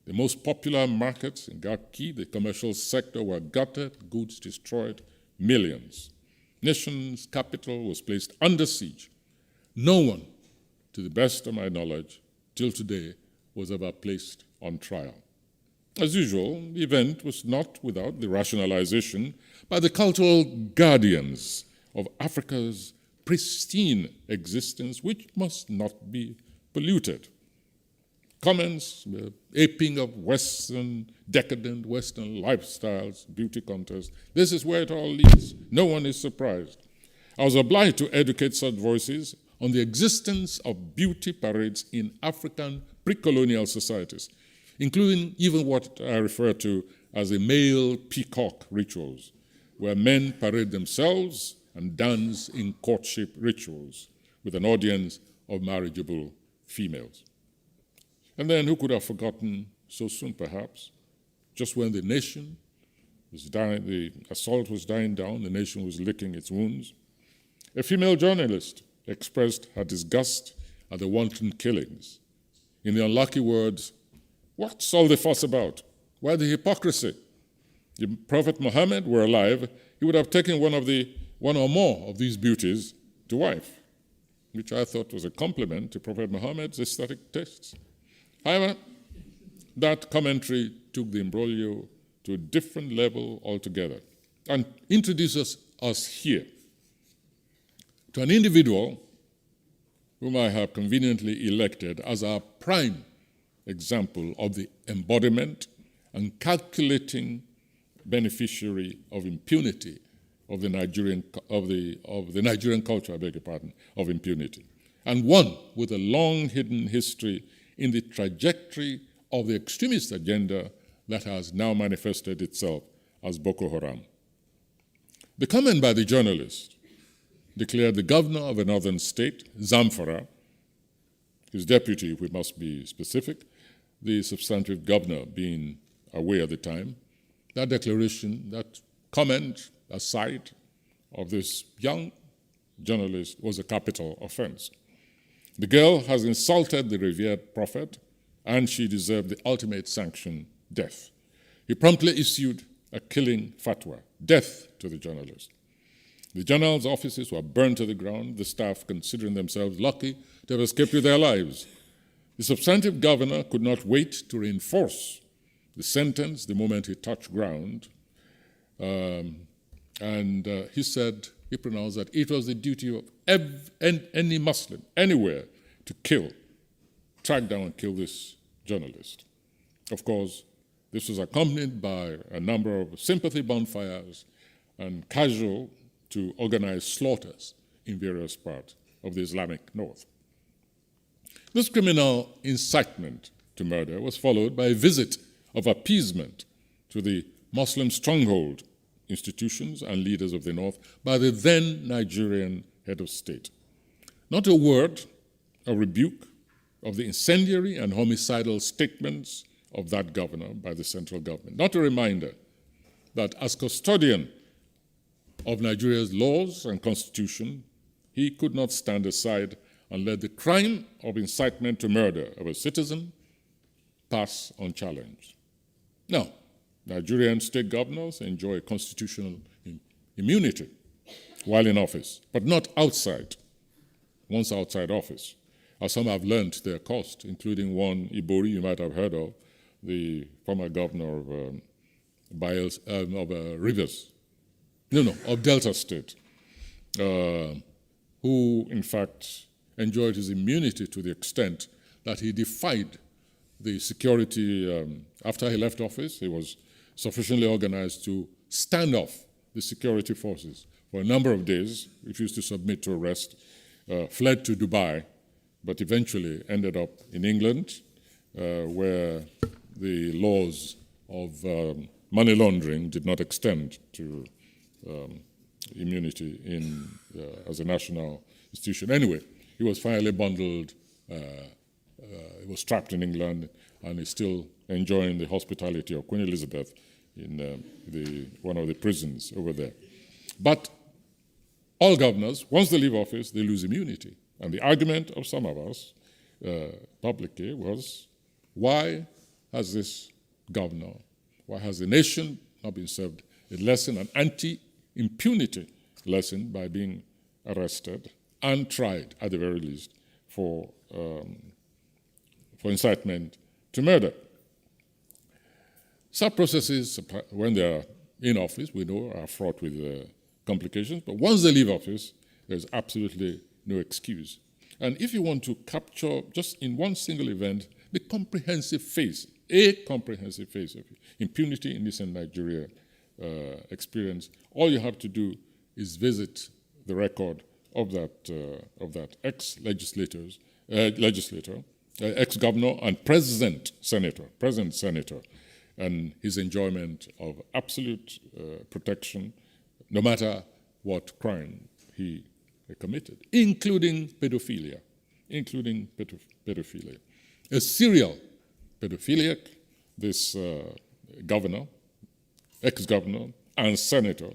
The most popular markets in Garki, the commercial sector, were gutted, goods destroyed, millions. Nation's capital was placed under siege. No one, to the best of my knowledge, till today, was ever placed on trial. As usual, the event was not without the rationalization by the cultural guardians of Africa's pristine existence, which must not be polluted. Comments, aping of decadent Western lifestyles, beauty contests. This is where it all leads. No one is surprised. I was obliged to educate such voices on the existence of beauty parades in African pre-colonial societies, including even what I refer to as the male peacock rituals, where men parade themselves and dance in courtship rituals with an audience of marriageable females. And then who could have forgotten so soon, perhaps, just when the nation was dying, the assault was dying down, the nation was licking its wounds, a female journalist expressed her disgust at the wanton killings. In the unlucky words, "What's all the fuss about? Why the hypocrisy? If Prophet Muhammad were alive, he would have taken one or more of these beauties to wife," which I thought was a compliment to Prophet Muhammad's aesthetic tastes. However, that commentary took the imbroglio to a different level altogether and introduces us here to an individual whom I have conveniently elected as our prime example of the embodiment and calculating beneficiary of impunity of the Nigerian culture, I beg your pardon, of impunity, and one with a long hidden history in the trajectory of the extremist agenda that has now manifested itself as Boko Haram. The comment by the journalist declared the governor of a northern state, Zamfara, his deputy, if we must be specific, the substantive governor being away at the time, that declaration, that comment, aside of this young journalist was a capital offense. The girl has insulted the revered prophet, and she deserved the ultimate sanction, death. He promptly issued a killing fatwa, death to the journalist. The journal's offices were burned to the ground, the staff considering themselves lucky to have escaped with their lives. The substantive governor could not wait to reinforce the sentence the moment he touched ground, and he said, he pronounced that it was the duty of any Muslim, anywhere, to track down and kill this journalist. Of course, this was accompanied by a number of sympathy bonfires and casual to organize slaughters in various parts of the Islamic North. This criminal incitement to murder was followed by a visit of appeasement to the Muslim stronghold institutions and leaders of the North by the then Nigerian head of state. Not a word of rebuke of the incendiary and homicidal statements of that governor by the central government. Not a reminder that as custodian of Nigeria's laws and constitution, he could not stand aside and let the crime of incitement to murder of a citizen pass unchallenged. Now, Nigerian state governors enjoy constitutional immunity while in office, but not outside, once outside office, as some have learned to their cost, including one Ibori you might have heard of, the former governor of of Delta State, who in fact enjoyed his immunity to the extent that he defied the security. After he left office, he was sufficiently organized to stand off the security forces for a number of days, refused to submit to arrest, fled to Dubai, but eventually ended up in England, where the laws of money laundering did not extend to immunity as a national institution. Anyway, he was finally bundled, he was trapped in England, and is still enjoying the hospitality of Queen Elizabeth in one of the prisons over there. But all governors, once they leave office, they lose immunity. And the argument of some of us publicly was, why has this governor, why has the nation not been served a lesson, an anti-impunity lesson, by being arrested and tried, at the very least, for incitement to murder? Such processes, when they are in office, we know, are fraught with complications, but once they leave office, there's absolutely no excuse. And if you want to capture, just in one single event, the comprehensive face, a comprehensive face of impunity in this Nigeria experience, all you have to do is visit the record of that ex-legislator, ex-governor and present senator, and his enjoyment of absolute protection, no matter what crime he committed, including pedophilia. A serial pedophiliac, this governor, ex-governor, and senator,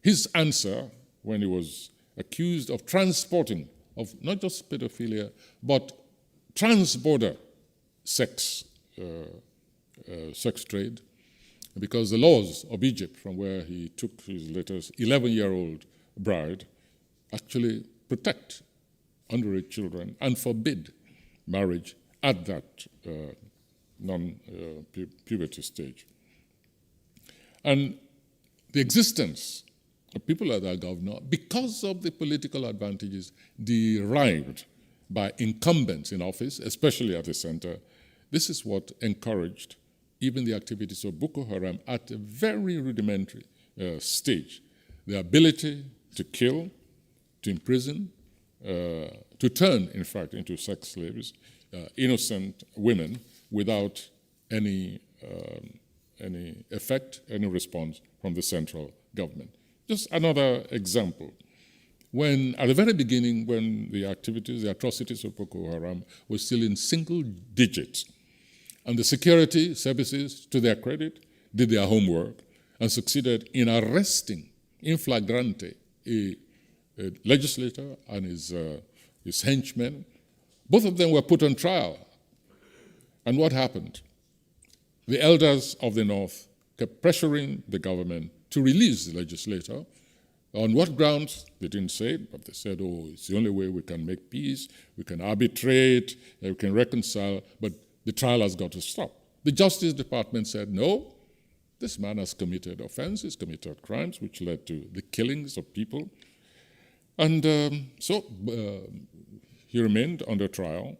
his answer when he was accused of transporting, of not just pedophilia, but trans-border sex trade, because the laws of Egypt, from where he took his latest 11-year-old bride, actually protect underage children and forbid marriage at that non-puberty stage. And the existence of people like that governor, because of the political advantages derived by incumbents in office, especially at the center, this is what encouraged even the activities of Boko Haram at a very rudimentary stage. The ability to kill, to imprison, to turn, in fact, into sex slaves, innocent women without any effect, any response from the central government. Just another example. When, at the very beginning, when the activities, the atrocities of Boko Haram were still in single digits, and the security services, to their credit, did their homework and succeeded in arresting in flagrante a legislator and his henchmen. Both of them were put on trial. And what happened? The elders of the North kept pressuring the government to release the legislator. On what grounds? They didn't say, but they said, oh, it's the only way we can make peace, we can arbitrate, we can reconcile, but the trial has got to stop. The Justice Department said, no, this man has committed offenses, committed crimes, which led to the killings of people. And so he remained under trial.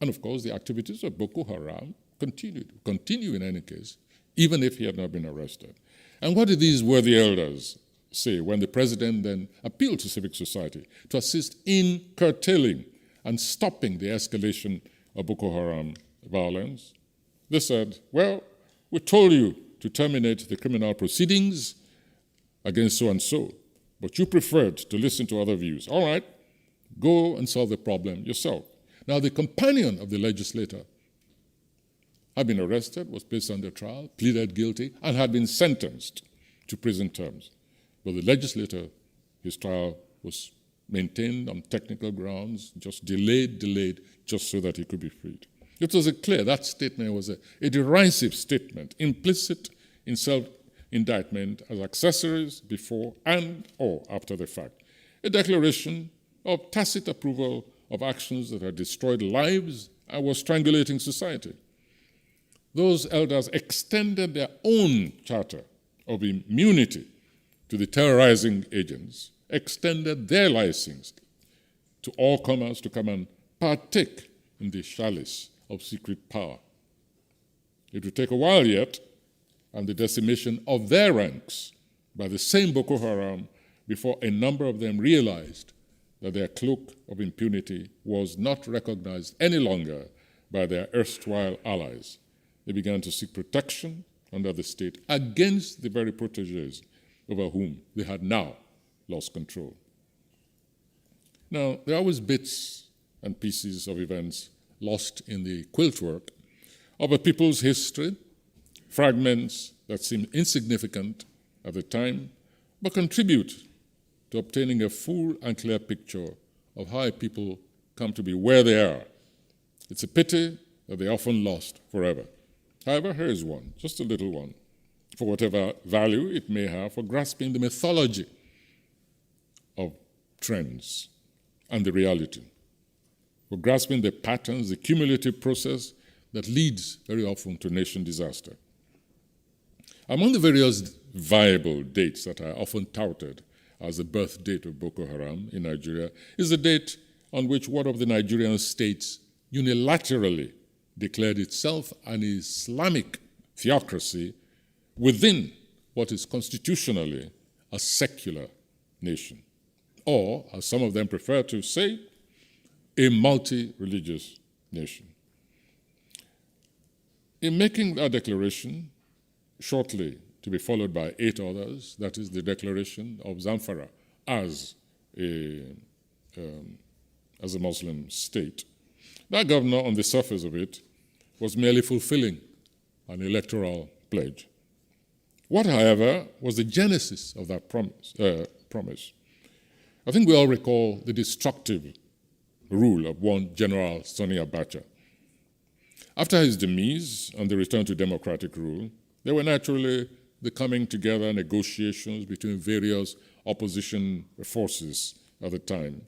And of course, the activities of Boko Haram continue in any case, even if he had not been arrested. And what did these worthy elders say when the president then appealed to civic society to assist in curtailing and stopping the escalation of Boko Haram violence? They said, well, we told you to terminate the criminal proceedings against so-and-so, but you preferred to listen to other views. All right, go and solve the problem yourself. Now, the companion of the legislator had been arrested, was placed under trial, pleaded guilty, and had been sentenced to prison terms. But the legislator, his trial was maintained on technical grounds, just delayed, just so that he could be freed. It was that statement was a derisive statement, implicit in self-indictment as accessories before and or after the fact. A declaration of tacit approval of actions that had destroyed lives and was strangulating society. Those elders extended their own charter of immunity to the terrorizing agents, extended their license to all comers to come and partake in the chalice of secret power. It will take a while yet, and the decimation of their ranks by the same Boko Haram before a number of them realized that their cloak of impunity was not recognized any longer by their erstwhile allies. They began to seek protection under the state against the very protégés over whom they had now lost control. Now, there are always bits and pieces of events lost in the quilt work of a people's history, fragments that seem insignificant at the time, but contribute to obtaining a full and clear picture of how a people come to be where they are. It's a pity that they're often lost forever. However, here is one, just a little one, for whatever value it may have for grasping the mythology of trends and the reality, for grasping the patterns, the cumulative process that leads very often to nation disaster. Among the various viable dates that are often touted as the birth date of Boko Haram in Nigeria is the date on which one of the Nigerian states unilaterally declared itself an Islamic theocracy within what is constitutionally a secular nation, or, as some of them prefer to say, a multi-religious nation. In making that declaration, shortly to be followed by 8 others, that is the declaration of Zamfara as a Muslim state, that governor, on the surface of it, was merely fulfilling an electoral pledge. What, however, was the genesis of that promise? I think we all recall the destructive rule of one General Sani Abacha. After his demise and the return to democratic rule, there were naturally the coming together negotiations between various opposition forces at the time,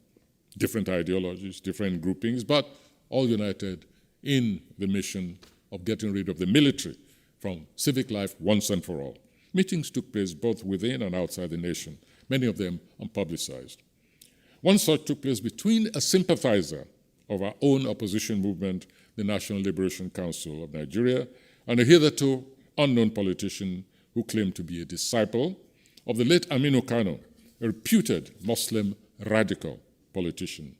different ideologies, different groupings, but all united in the mission of getting rid of the military from civic life once and for all. Meetings took place both within and outside the nation, many of them unpublicized. One such took place between a sympathizer of our own opposition movement, the National Liberation Council of Nigeria, and a hitherto unknown politician who claimed to be a disciple of the late Aminu Kano, a reputed Muslim radical politician.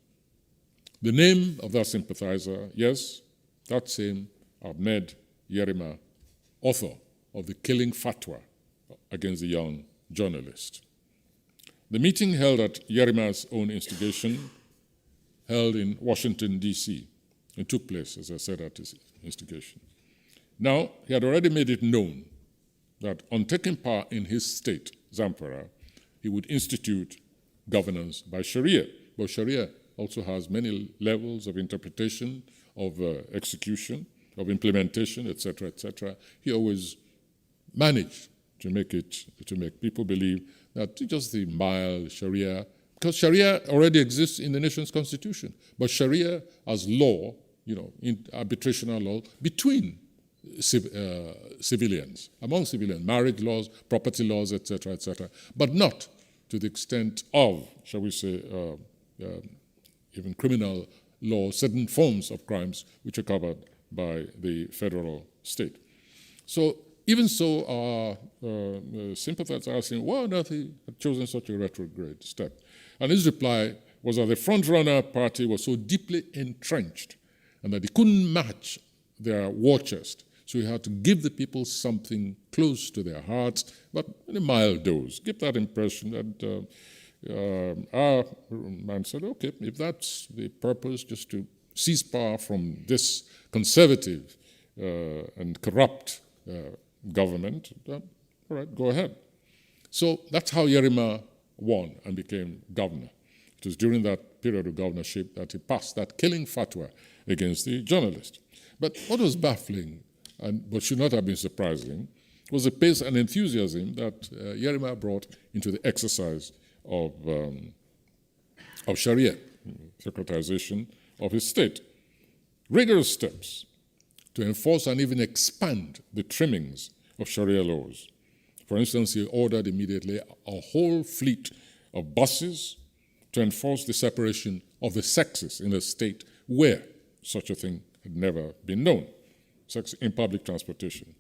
The name of that sympathizer, yes, that same Ahmed Yerima, author of the killing fatwa against the young journalist. The meeting held at Yerima's own instigation, held in Washington, D.C., and took place, as I said, at his instigation. Now, he had already made it known that on taking power in his state, Zamfara, he would institute governance by Sharia. But Sharia also has many levels of interpretation, of execution, of implementation, etc., etc. He always managed to make people believe that just the mild Sharia, because Sharia already exists in the nation's constitution, but Sharia as law, in arbitrational law between civilians, among civilians, marriage laws, property laws, etc., etc., but not to the extent of, shall we say, even criminal law, certain forms of crimes which are covered by the federal state. So even so, our sympathizers are asking, why on earth he had chosen such a retrograde step? And his reply was that the front-runner party was so deeply entrenched and that he couldn't match their war chest. So he had to give the people something close to their hearts, but in a mild dose. Give that impression that our man said, okay, if that's the purpose, just to seize power from this conservative and corrupt government, all right, go ahead. So that's how Yerima won and became governor. It was during that period of governorship that he passed that killing fatwa against the journalist. But what was baffling, and what should not have been surprising, was the pace and enthusiasm that Yerima brought into the exercise of Sharia, securitization of his state. Rigorous steps to enforce and even expand the trimmings of Sharia laws. For instance, he ordered immediately a whole fleet of buses to enforce the separation of the sexes in a state where such a thing had never been known, sex in public transportation.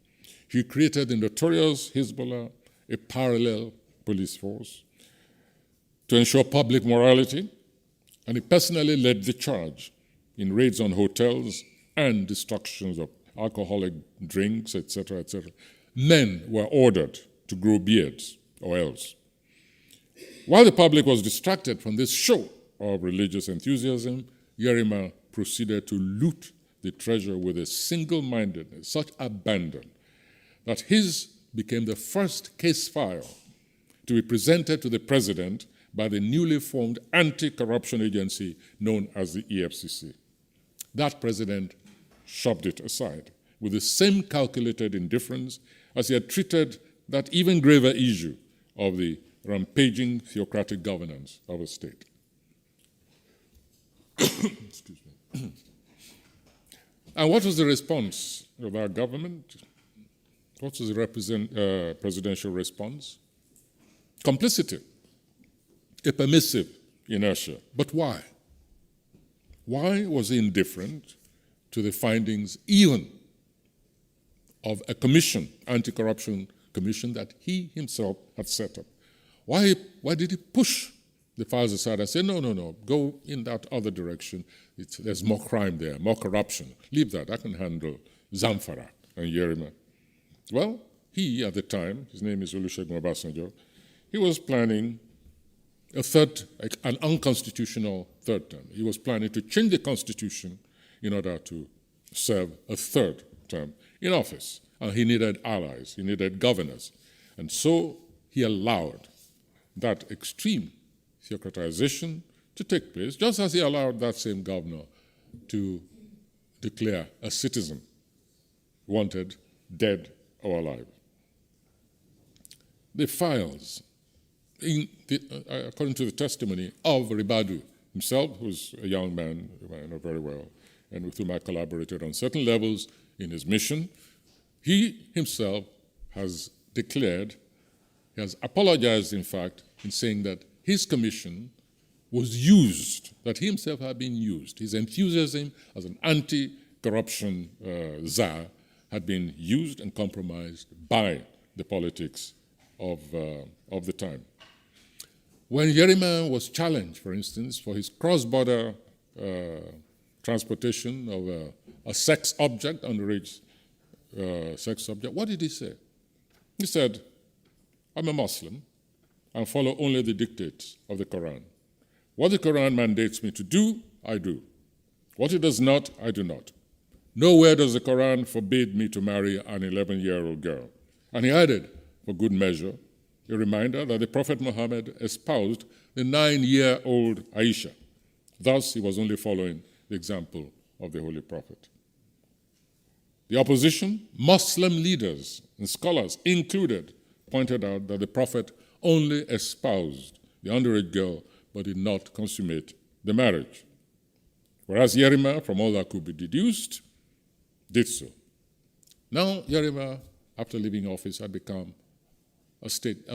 He created the notorious Hezbollah, a parallel police force, to ensure public morality, and he personally led the charge in raids on hotels and destructions of alcoholic drinks, etc., etc. Men were ordered to grow beards or else. While the public was distracted from this show of religious enthusiasm, Yerima proceeded to loot the treasure with a single-mindedness, such abandon, that his became the first case file to be presented to the president by the newly formed anti-corruption agency known as the EFCC. That president shoved it aside with the same calculated indifference as he had treated that even graver issue of the rampaging theocratic governance of a state. Excuse me. And what was the response of our government? What was the presidential response? Complicity, a permissive inertia. But why? Why was he indifferent to the findings even of a commission, anti-corruption commission that he himself had set up? Why did he push the files aside and say, no, go in that other direction. There's more crime there, more corruption. Leave that. I can handle Zamfara and Yerima. Well, he, at the time, his name is Olusegun Obasanjo, he was planning an unconstitutional third term. He was planning to change the constitution in order to serve a third term in office. And he needed allies, he needed governors. And so he allowed that extreme theocratization to take place, just as he allowed that same governor to declare a citizen wanted dead or alive. The files, according to the testimony of Ribadu himself, who's a young man who I know very well, and with whom I collaborated on certain levels in his mission, he himself has declared, he has apologized, in fact, in saying that his commission was used, that he himself had been used. His enthusiasm as an anti-corruption czar had been used and compromised by the politics of the time. When Yerima was challenged, for instance, for his cross-border transportation of a sex object, underage sex object, what did he say? He said, I'm a Muslim and follow only the dictates of the Quran. What the Quran mandates me to do, I do. What it does not, I do not. Nowhere does the Quran forbid me to marry an 11-year-old girl. And he added, for good measure, a reminder that the Prophet Muhammad espoused the 9-year-old Aisha. Thus, he was only following the example of the Holy Prophet. The opposition, Muslim leaders and scholars included, pointed out that the Prophet only espoused the underage girl but did not consummate the marriage. Whereas Yerima, from all that could be deduced, did so. Now, Yerima, after leaving office, had become a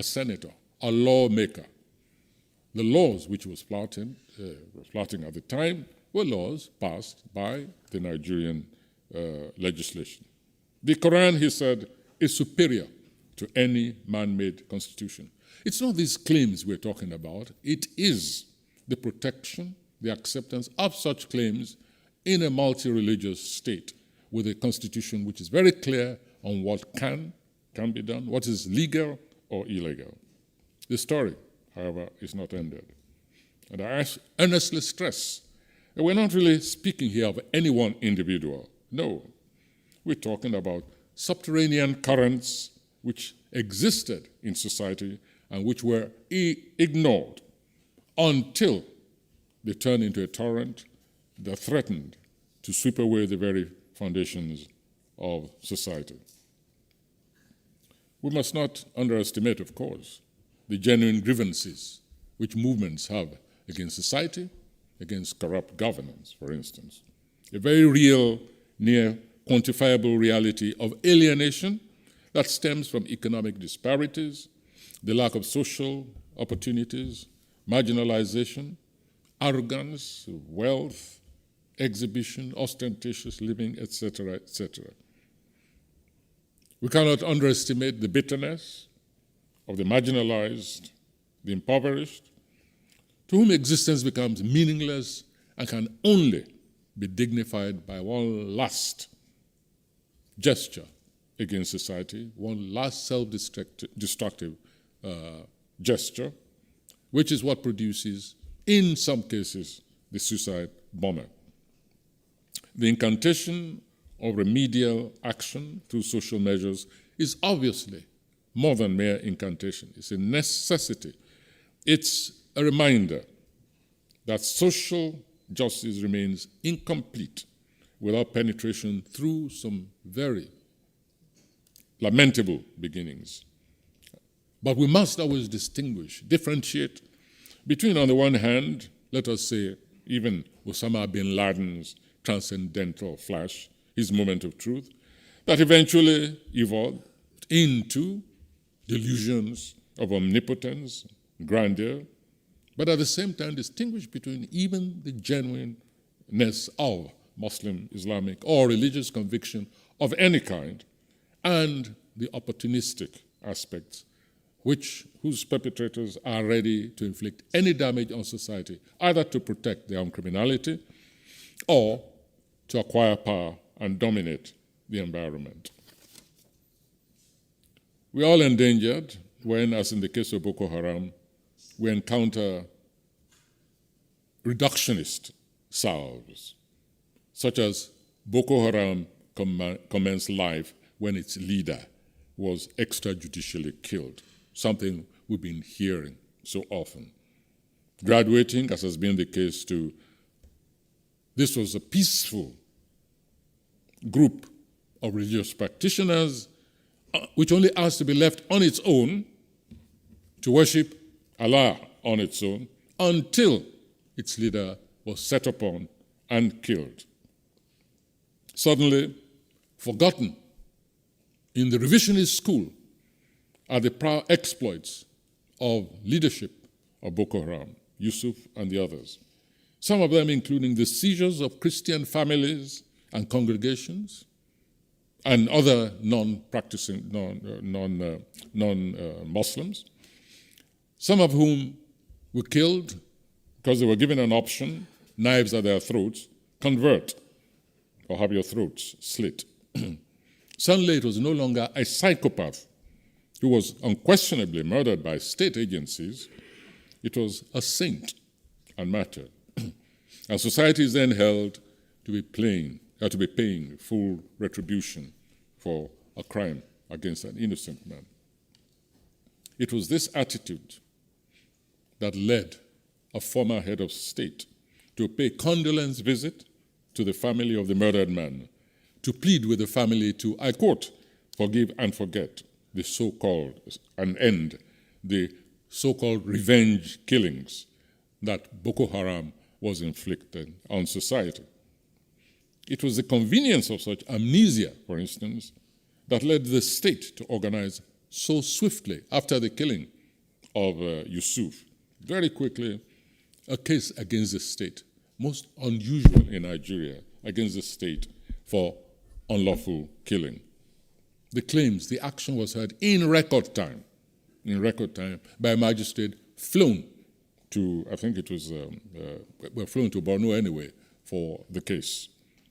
senator, a lawmaker. The laws which he was flouting at the time were laws passed by the Nigerian legislation. The Quran, he said, is superior to any man-made constitution. It's not these claims we're talking about. It is the protection, the acceptance of such claims in a multi-religious state with a constitution which is very clear on what can be done, what is legal or illegal. The story, however, is not ended. And I earnestly stress that we're not really speaking here of any one individual. No, we're talking about subterranean currents which existed in society and which were ignored until they turned into a torrent that threatened to sweep away the very foundations of society. We must not underestimate, of course, the genuine grievances which movements have against society, against corrupt governance, for instance. A very real, near quantifiable reality of alienation that stems from economic disparities, the lack of social opportunities, marginalization, arrogance, wealth, exhibition, ostentatious living, etc., etc. We cannot underestimate the bitterness of the marginalized, the impoverished, to whom existence becomes meaningless and can only be dignified by one last gesture against society, one last self-destructive gesture, which is what produces, in some cases, the suicide bomber. The incantation of remedial action through social measures is obviously more than mere incantation. It's a necessity. It's a reminder that social justice remains incomplete without penetration through some very lamentable beginnings. But we must always differentiate between, on the one hand, let us say, even Osama bin Laden's transcendental flash, his moment of truth, that eventually evolved into delusions of omnipotence, grandeur, but at the same time distinguish between even the genuineness of Muslim, Islamic, or religious conviction of any kind, and the opportunistic aspects whose perpetrators are ready to inflict any damage on society, either to protect their own criminality or to acquire power and dominate the environment. We are all endangered when, as in the case of Boko Haram, we encounter reductionist salves, such as Boko Haram commenced life when its leader was extrajudicially killed, something we've been hearing so often. Graduating, as has been the case, to this was a peaceful group of religious practitioners which only asked to be left on its own to worship Allah on its own until its leader was set upon and killed. Suddenly, forgotten in the revisionist school are the proud exploits of leadership of Boko Haram, Yusuf and the others. Some of them including the seizures of Christian families and congregations and other non-practicing, non-Muslims, some of whom were killed because they were given an option, knives at their throats, convert or have your throats slit. Suddenly it was no longer a psychopath who was unquestionably murdered by state agencies. It was a saint and martyr. And society is then held to be paying full retribution for a crime against an innocent man. It was this attitude that led a former head of state to pay condolence visit to the family of the murdered man, to plead with the family to, I quote, forgive and forget the so-called, and end the so-called revenge killings that Boko Haram was inflicting on society. It was the convenience of such amnesia, for instance, that led the state to organize so swiftly after the killing of Yusuf, very quickly, a case against the state, most unusual in Nigeria, against the state for unlawful killing. The claims, the action was heard in record time by a magistrate flown to, I think it was, flown to Borno anyway for the case.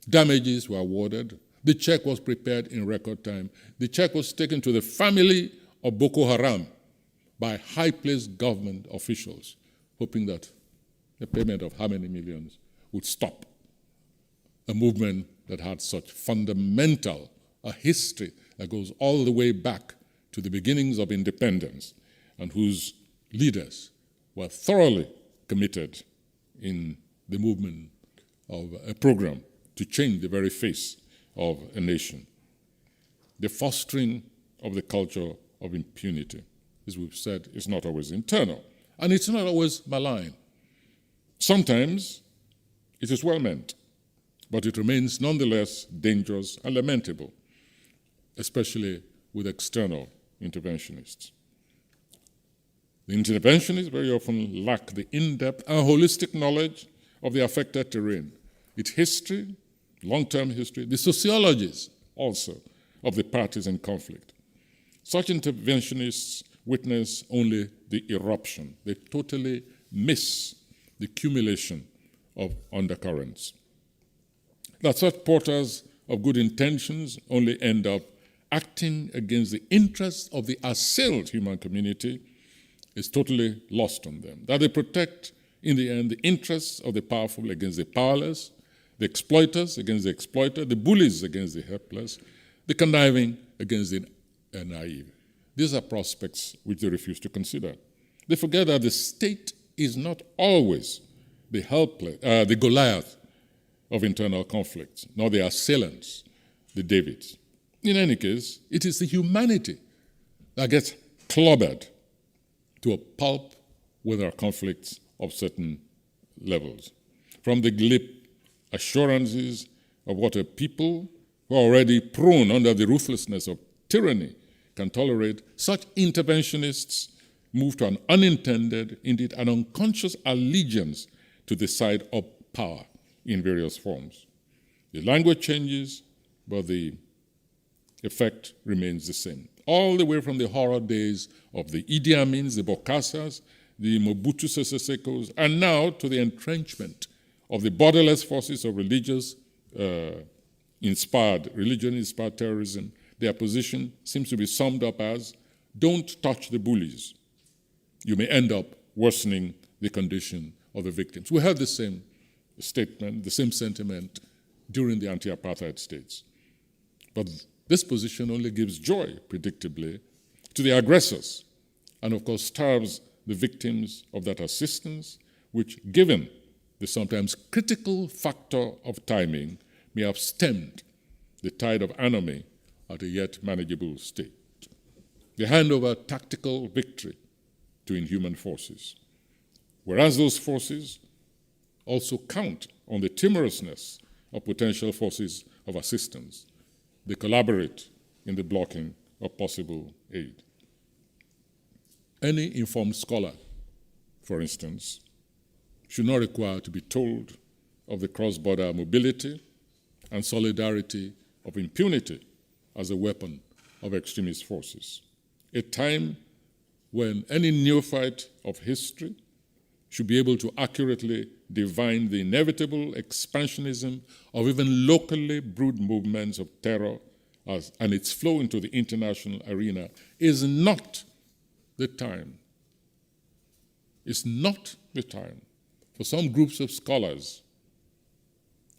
Damages were awarded. The check was prepared in record time. The check was taken to the family of Boko Haram by high-placed government officials, hoping that the payment of how many millions would stop a movement that had such fundamental a history that goes all the way back to the beginnings of independence and whose leaders were thoroughly committed in the movement of a program to change the very face of a nation. The fostering of the culture of impunity, as we've said, is not always internal, and it's not always malign. Sometimes it is well meant, but it remains nonetheless dangerous and lamentable, especially with external interventionists. The interventionists very often lack the in-depth and holistic knowledge of the affected terrain, its history, long-term history, the sociologies also of the parties in conflict. Such interventionists witness only the eruption. They totally miss the accumulation of undercurrents. That such porters of good intentions only end up acting against the interests of the assailed human community is totally lost on them. That they protect, in the end, the interests of the powerful against the powerless, the exploiters against the exploiter, the bullies against the helpless, the conniving against the naive. These are prospects which they refuse to consider. They forget that the state is not always the Goliath of internal conflicts, nor the assailants, the Davids. In any case, it is the humanity that gets clobbered to a pulp with our conflicts of certain levels. From the glib assurances of what a people who are already prone under the ruthlessness of tyranny can tolerate, such interventionists move to an unintended, indeed an unconscious allegiance to the side of power in various forms. The language changes, but the effect remains the same. All the way from the horror days of the Idi Amins, the Bokassas, the Mobutu Sese Sekos, and now to the entrenchment of the borderless forces of religion-inspired terrorism. Their position seems to be summed up as, don't touch the bullies. You may end up worsening the condition of the victims. We had the same statement, the same sentiment during the anti-apartheid states. But this position only gives joy, predictably, to the aggressors, and of course starves the victims of that assistance, which, given the sometimes critical factor of timing, may have stemmed the tide of anomie at a yet manageable state. They hand over tactical victory to inhuman forces, whereas those forces also count on the timorousness of potential forces of assistance. They collaborate in the blocking of possible aid. Any informed scholar, for instance, should not require to be told of the cross-border mobility and solidarity of impunity as a weapon of extremist forces. A time when any neophyte of history should be able to accurately divine the inevitable expansionism of even locally brewed movements of terror and its flow into the international arena is not the time. It's not the time for some groups of scholars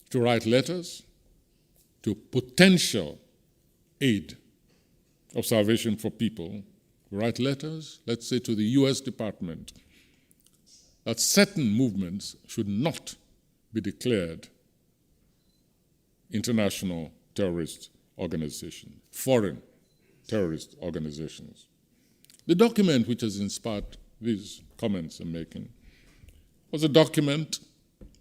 to write letters to potential aid of salvation for people, write letters, let's say to the US Department, that certain movements should not be declared international terrorist organizations, foreign terrorist organizations. The document which has inspired these comments I'm making was a document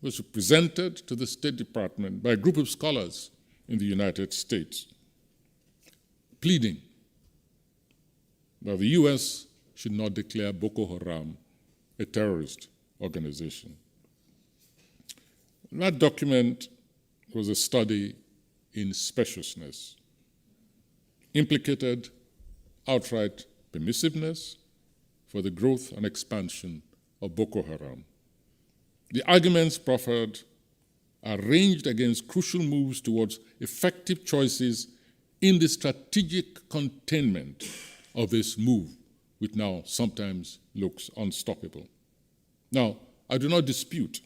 which was presented to the State Department by a group of scholars in the United States, pleading that the US should not declare Boko Haram a terrorist organization. That document was a study in speciousness, implicated outright permissiveness for the growth and expansion of Boko Haram. The arguments proffered are ranged against crucial moves towards effective choices in the strategic containment of this move, which now sometimes looks unstoppable. Now, I do not dispute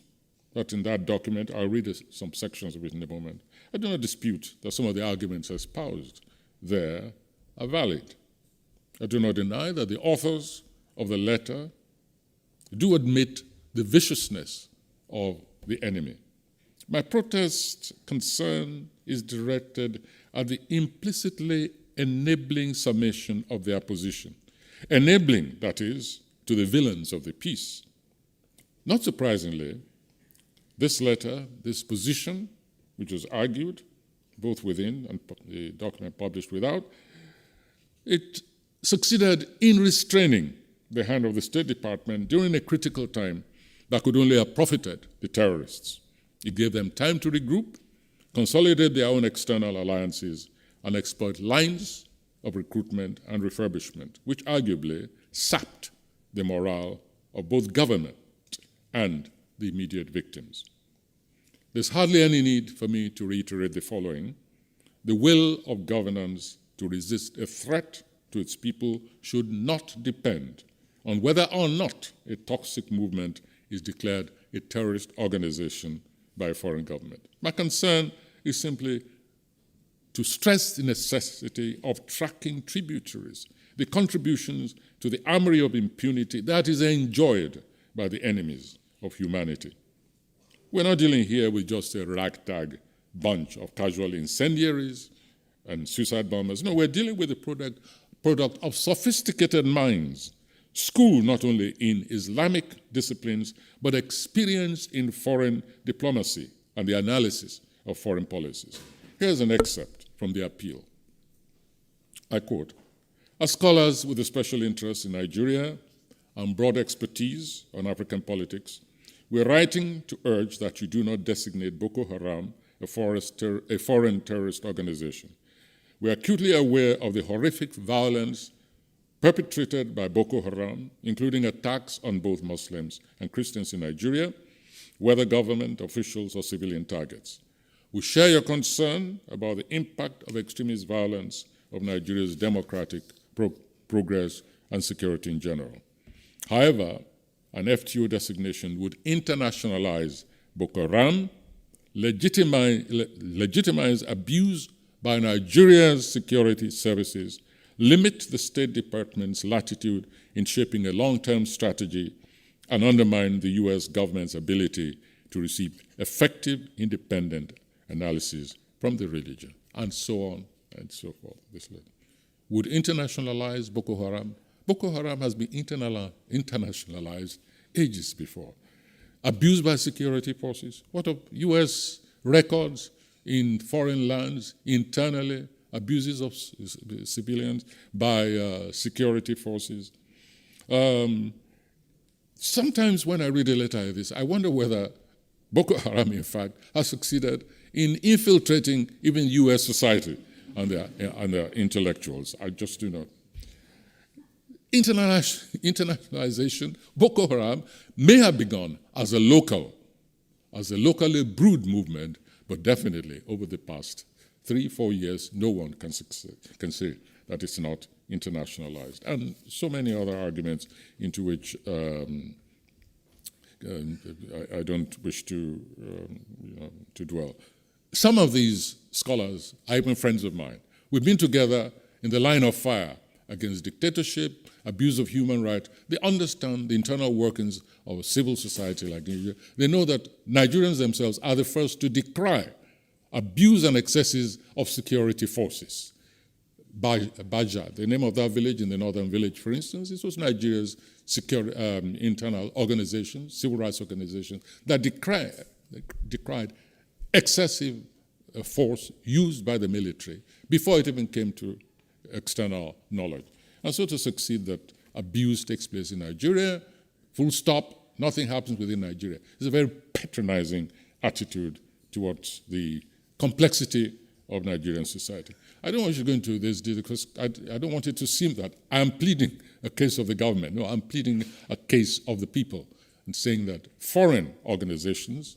that in that document, I'll read some sections of it in a moment, I do not dispute that some of the arguments espoused there are valid. I do not deny that the authors of the letter do admit the viciousness of the enemy. My protest concern is directed at the implicitly enabling summation of their position. Enabling, that is, to the villains of the peace. Not surprisingly, this letter, this position, which was argued both within and the document published without, it succeeded in restraining the hand of the State Department during a critical time that could only have profited the terrorists. It gave them time to regroup, consolidate their own external alliances, and exploit lines of recruitment and refurbishment, which arguably sapped the morale of both government and the immediate victims. There's hardly any need for me to reiterate the following. The will of governance to resist a threat to its people should not depend on whether or not a toxic movement is declared a terrorist organization by a foreign government. My concern is simply to stress the necessity of tracking tributaries, the contributions to the armory of impunity that is enjoyed by the enemies of humanity. We're not dealing here with just a ragtag bunch of casual incendiaries and suicide bombers. No, we're dealing with a product of sophisticated minds, schooled not only in Islamic disciplines, but experienced in foreign diplomacy and the analysis of foreign policies. Here's an excerpt from the appeal. I quote, "As scholars with a special interest in Nigeria and broad expertise on African politics, we're writing to urge that you do not designate Boko Haram a foreign terrorist organization. We are acutely aware of the horrific violence perpetrated by Boko Haram, including attacks on both Muslims and Christians in Nigeria, whether government officials or civilian targets. We share your concern about the impact of extremist violence of Nigeria's democratic progress and security in general. However, an FTO designation would internationalize Boko Haram, legitimize abuse by Nigeria's security services, limit the State Department's latitude in shaping a long-term strategy, and undermine the U.S. government's ability to receive effective, independent analysis from the religion," and so on and so forth. This letter would internationalize Boko Haram. Boko Haram has been internationalized ages before. Abused by security forces. What of U.S. records in foreign lands, internally, abuses of civilians by security forces? Sometimes when I read a letter like this, I wonder whether Boko Haram, in fact, has succeeded in infiltrating even U.S. society and their intellectuals. I just do not. Internationalization, Boko Haram may have begun as a locally brewed movement, but definitely over the past 3-4 years, no one can say that it's not internationalized. And so many other arguments into which I don't wish to dwell. Some of these scholars are even friends of mine. We've been together in the line of fire against dictatorship, abuse of human rights. They understand the internal workings of a civil society like Nigeria. They know that Nigerians themselves are the first to decry abuse and excesses of security forces. Baja, the name of that village in the northern village, for instance, this was Nigeria's internal organizations, civil rights organizations, that decried excessive force used by the military before it even came to external knowledge. And so to succeed that abuse takes place in Nigeria, full stop, nothing happens within Nigeria. It's a very patronizing attitude towards the complexity of Nigerian society. I don't want you to go into this because I don't want it to seem that I'm pleading a case of the government. No, I'm pleading a case of the people and saying that foreign organizations,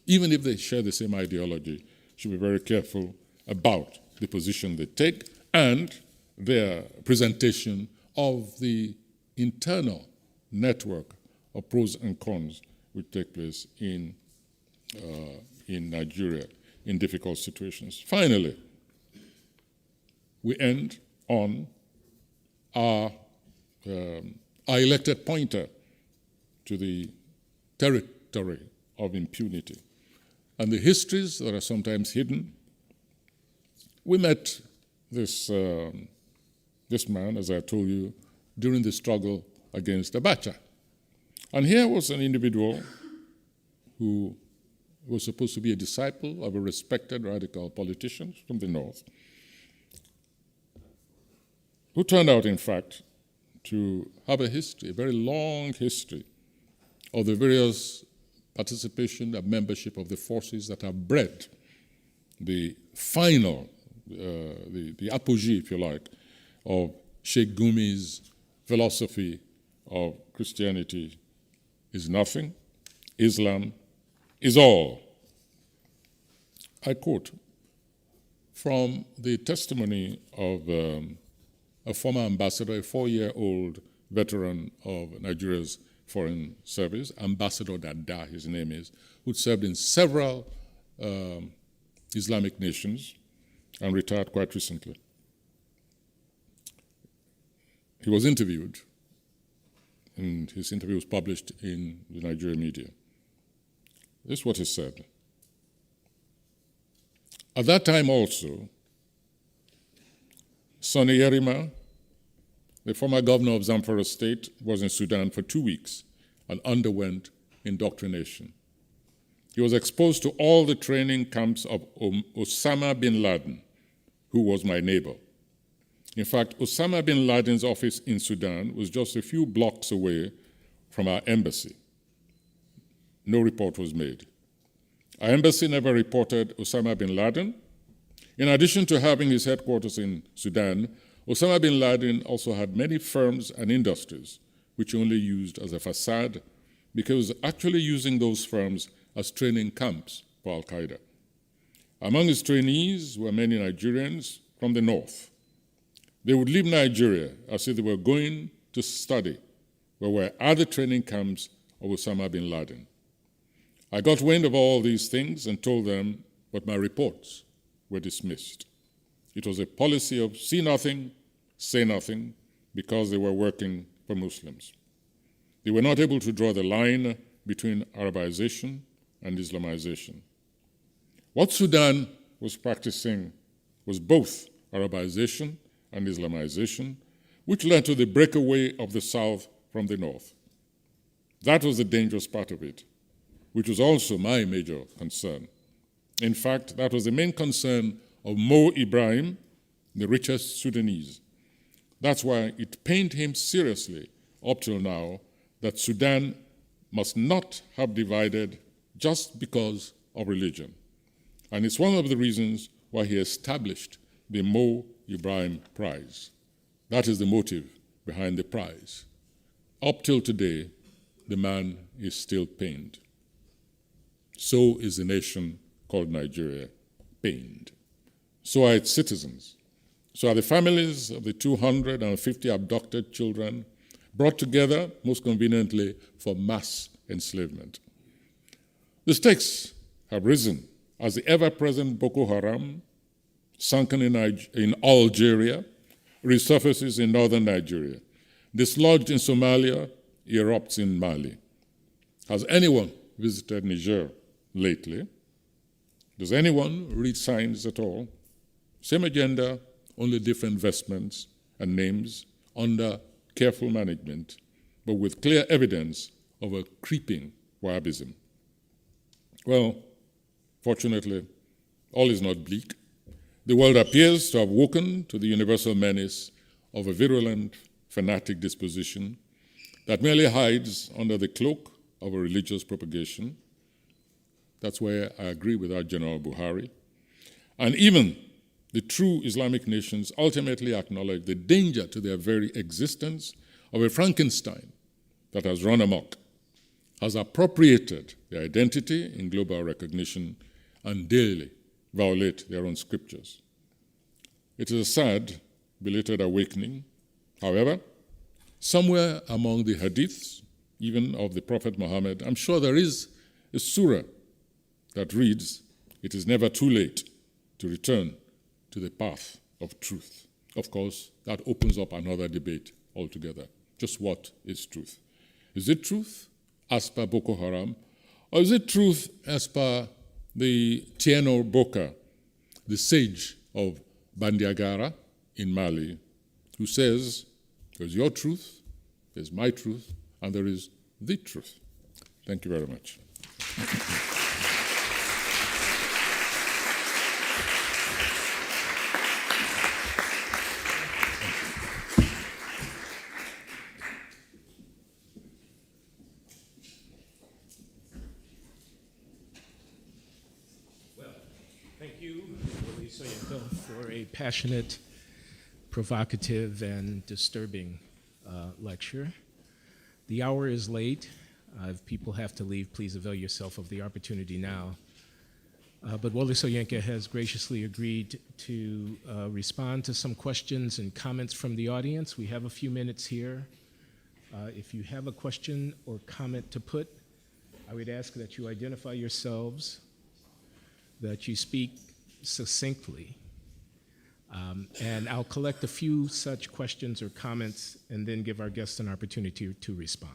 even if they share the same ideology, should be very careful about the position they take and their presentation of the internal network of pros and cons which take place in Nigeria in difficult situations. Finally, we end on our are elected pointer to the territory of impunity and the histories that are sometimes hidden. We met this man, as I told you, during the struggle against Abacha. And here was an individual who was supposed to be a disciple of a respected radical politician from the North, who turned out, in fact, to have a history, a very long history, of the various participation and membership of the forces that have bred the final, the apogee, if you like, of Sheikh Gumi's philosophy of Christianity is nothing, Islam is all. I quote from the testimony of a former ambassador, a 4-year-old veteran of Nigeria's Foreign Service, Ambassador Dada, his name is, who served in several Islamic nations and retired quite recently. He was interviewed, and his interview was published in the Nigerian media. This is what he said. At that time also, Sonny Yerima, the former governor of Zamfara State, was in Sudan for 2 weeks and underwent indoctrination. He was exposed to all the training camps of Osama bin Laden, who was my neighbor. In fact, Osama bin Laden's office in Sudan was just a few blocks away from our embassy. No report was made. Our embassy never reported Osama bin Laden. In addition to having his headquarters in Sudan, Osama bin Laden also had many firms and industries which he only used as a facade, because he was actually using those firms as training camps for Al-Qaeda. Among his trainees were many Nigerians from the north. They would leave Nigeria as if they were going to study where were at the training camps of Osama bin Laden. I got wind of all these things and told them, but my reports were dismissed. It was a policy of see nothing, say nothing, because they were working for Muslims. They were not able to draw the line between Arabization and Islamization. What Sudan was practicing was both Arabization and Islamization, which led to the breakaway of the South from the North. That was the dangerous part of it, which was also my major concern. In fact, that was the main concern of Mo Ibrahim, the richest Sudanese. That's why it pained him seriously up till now that Sudan must not have divided just because of religion. And it's one of the reasons why he established the Mo Ibrahim Prize. That is the motive behind the prize. Up till today, the man is still pained. So is the nation called Nigeria pained. So are its citizens. So are the families of the 250 abducted children brought together, most conveniently, for mass enslavement. The stakes have risen as the ever-present Boko Haram, sunken in Algeria, resurfaces in northern Nigeria, dislodged in Somalia, erupts in Mali. Has anyone visited Niger lately? Does anyone read signs at all? Same agenda, only different vestments and names under careful management, but with clear evidence of a creeping Wahhabism. Well, fortunately, all is not bleak. The world appears to have woken to the universal menace of a virulent, fanatic disposition that merely hides under the cloak of a religious propagation. That's where I agree with our General Buhari. And even the true Islamic nations ultimately acknowledge the danger to their very existence of a Frankenstein that has run amok, has appropriated their identity in global recognition, and daily violate their own scriptures. It is a sad, belated awakening. However, somewhere among the hadiths, even of the Prophet Muhammad, I'm sure there is a surah that reads, "It is never too late to return to the path of truth." Of course, that opens up another debate altogether. just what is truth. Is it truth as per Boko Haram, or is it truth as per the Tieno Boka, the sage of Bandiagara in Mali, who says, there's your truth, there's my truth, and there is the truth. Thank you very much. Thank you, Wole Soyinka, for a passionate, provocative, and disturbing lecture. The hour is late. If people have to leave, please avail yourself of the opportunity now. But Wole Soyinka has graciously agreed to respond to some questions and comments from the audience. We have a few minutes here. If you have a question or comment to put, I would ask that you identify yourselves, that you speak succinctly, and I'll collect a few such questions or comments and then give our guests an opportunity to respond.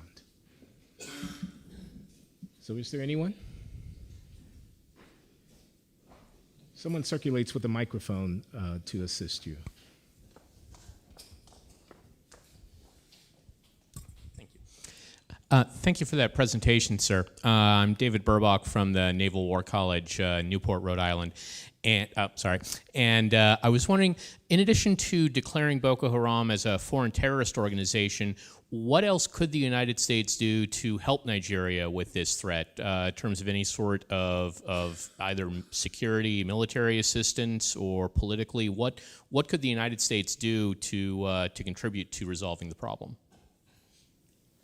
So is there anyone? Someone circulates with a microphone to assist you. Thank you for that presentation, sir. I'm David Burbach from the Naval War College, Newport, Rhode Island. And I was wondering, in addition to declaring Boko Haram as a foreign terrorist organization, what else could the United States do to help Nigeria with this threat in terms of any sort of either security, military assistance, or politically? What could the United States do to contribute to resolving the problem?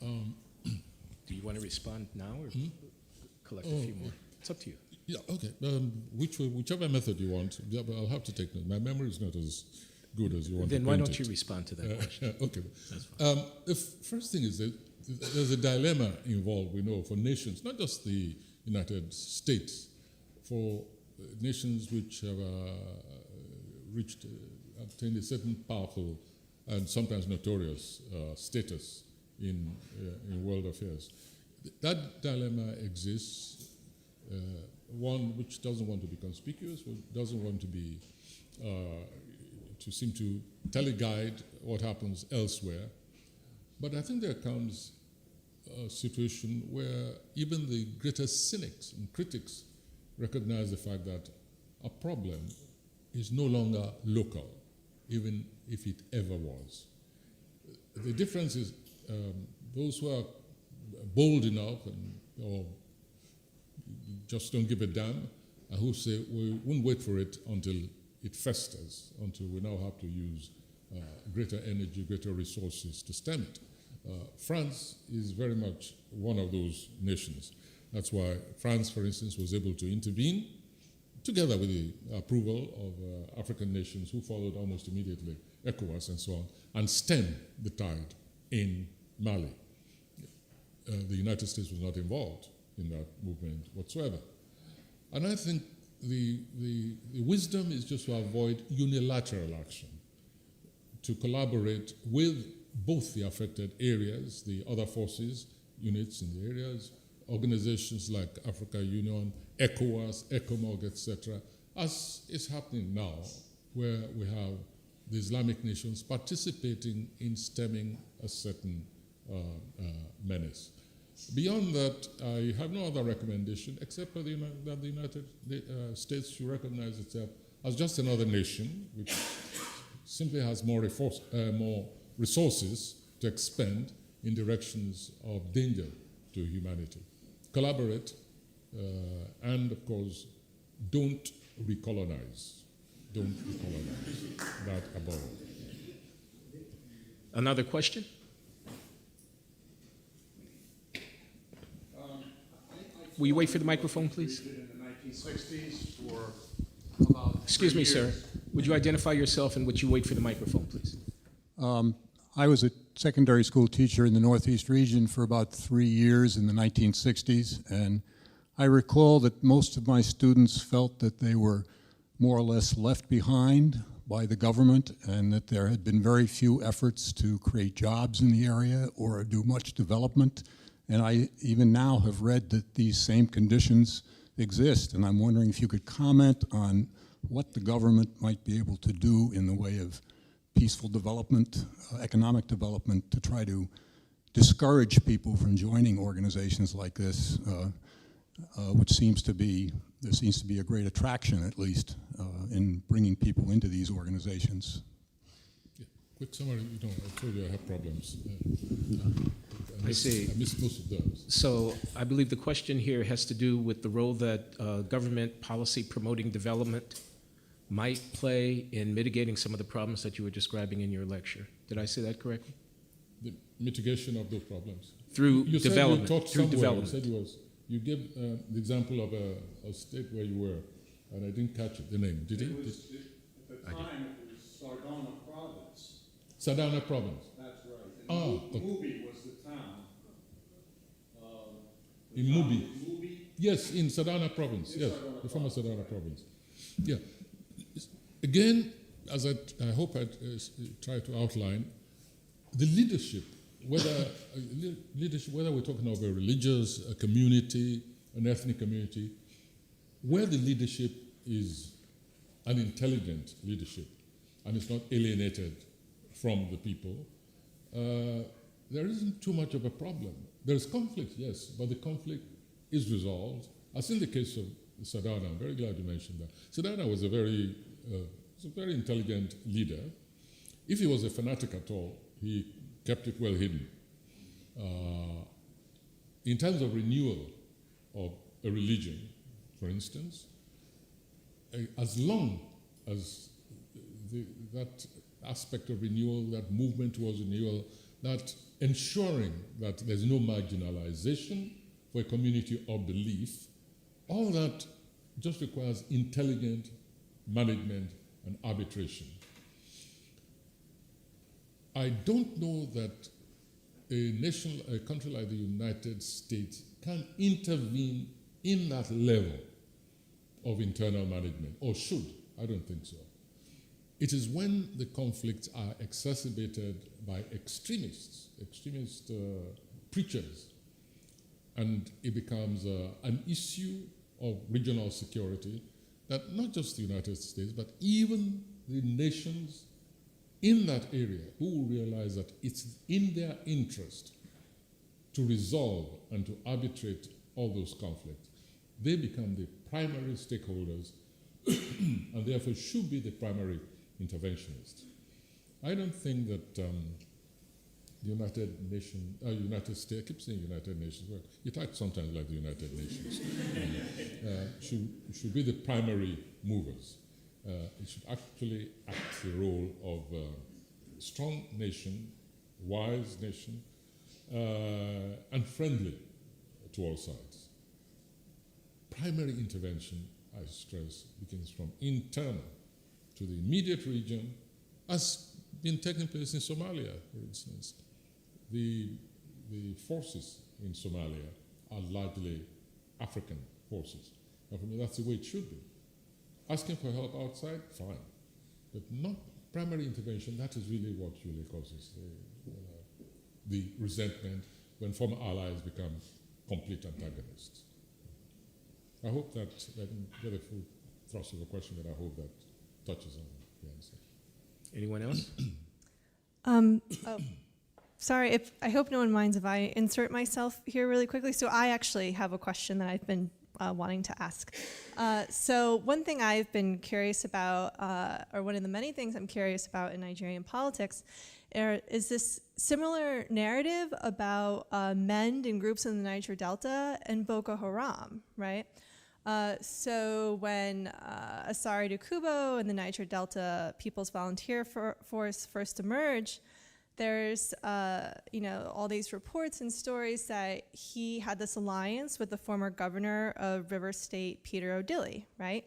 Do you want to respond now or collect a few more? It's up to you. Yeah, okay. Whichever method you want. Yeah, but I'll have to take note. My memory is not as good as you want. Then why don't you respond to that question? Okay. The first thing is that there's a dilemma involved, we know, for nations, not just the United States, for nations which have attained a certain powerful and sometimes notorious status in world affairs. That dilemma exists. One which doesn't want to be conspicuous, doesn't want to be to seem to teleguide what happens elsewhere. But I think there comes a situation where even the greatest cynics and critics recognize the fact that a problem is no longer local, even if it ever was. The difference is those who are bold enough or just don't give a damn, and who say we won't wait for it until it festers, until we now have to use greater energy, greater resources to stem it. France is very much one of those nations. That's why France, for instance, was able to intervene, together with the approval of African nations who followed almost immediately, ECOWAS and so on, and stem the tide in Mali. The United States was not involved in that movement whatsoever. And I think the wisdom is just to avoid unilateral action, to collaborate with both the affected areas, the other forces, units in the areas, organizations like Africa Union, ECOWAS, ECOMOG, etc., as is happening now, where we have the Islamic nations participating in stemming a certain menace. Beyond that, I have no other recommendation except for that the United States should recognize itself as just another nation which simply has more resources to expend in directions of danger to humanity. Collaborate, and of course, don't recolonize. Don't recolonize. That above all. Another question? Will you wait for the microphone, please? In the 1960s for about Excuse me, sir. Would you identify yourself and would you wait for the microphone, please? I was a secondary school teacher in the Northeast region for about 3 years in the 1960s, and I recall that most of my students felt that they were more or less left behind by the government, and that there had been very few efforts to create jobs in the area or do much development. And I even now have read that these same conditions exist, and I'm wondering if you could comment on what the government might be able to do in the way of peaceful development, economic development, to try to discourage people from joining organizations like this, which there seems to be a great attraction, at least, in bringing people into these organizations. Yeah. Quick summary, I told you I have problems. I see. I missed most of those. So I believe the question here has to do with the role that government policy promoting development might play in mitigating some of the problems that you were describing in your lecture. Did I say that correctly? The mitigation of those problems. Through You development. Said you taught through somewhere. development. You said you gave the example of a state where you were, and I didn't catch the name. Did you? At the time, it was Sardona Province. Sadana Province. That's right. Ah, okay. Mubi was the town. In Mubi. Mubi. Yes, in Sadana Province. Yes, Sardana the former Sadana Province. Yeah. Again, as I hope I try to outline, the leadership, whether we're talking of a religious a community, an ethnic community, where the leadership is an intelligent leadership and it's not alienated from the people, there isn't too much of a problem. There is conflict, yes, but the conflict is resolved. As in the case of Sadana, I'm very glad you mentioned that. Sadana was a very intelligent leader. If he was a fanatic at all, he kept it well hidden. In terms of renewal of a religion, for instance, as long as that aspect of renewal, that movement towards renewal, that ensuring that there's no marginalization for a community of belief, all that just requires intelligent management and arbitration. I don't know that a country like the United States can intervene in that level of internal management, or should. I don't think so. It is when the conflicts are exacerbated by extremist preachers, and it becomes an issue of regional security that not just the United States, but even the nations in that area who will realize that it's in their interest to resolve and to arbitrate all those conflicts. They become the primary stakeholders and therefore should be the primary interventionists. I don't think that the United States, I keep saying United Nations, well, it acts sometimes like the United Nations, should be the primary movers. It should actually act the role of a strong nation, wise nation, and friendly to all sides. Primary intervention, I stress, begins from internal to the immediate region, as been taking place in Somalia, for instance. The forces in Somalia are largely African forces. And for me, that's the way it should be. Asking for help outside, fine. But not primary intervention, that is really what really causes the resentment when former allies become complete antagonists. I hope that I didn't get a full thrust of the question, but I hope that touches on the answer. Anyone else? Sorry, I hope no one minds if I insert myself here really quickly. So I actually have a question that I've been wanting to ask. So one thing I've been curious about, or one of the many things I'm curious about in Nigerian politics, is this similar narrative about MEND and groups in the Niger Delta and Boko Haram, right? So when Asari Dokubo and the Niger Delta People's Volunteer Force first emerged, there's all these reports and stories that he had this alliance with the former governor of River State, Peter Odili, right?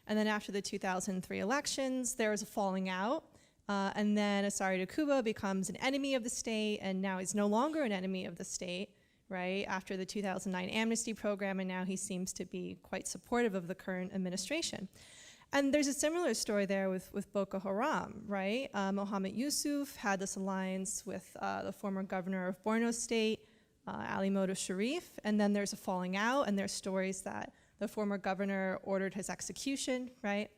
And then after the 2003 elections, there was a falling out. And then Asari Dokubo becomes an enemy of the state, and now he's no longer an enemy of the state, right? After the 2009 amnesty program, and now he seems to be quite supportive of the current administration. And there's a similar story there with Boko Haram, right? Mohammed Yusuf had this alliance with the former governor of Borno State, Ali Modo Sharif, and then there's a falling out, and there's stories that the former governor ordered his execution, right?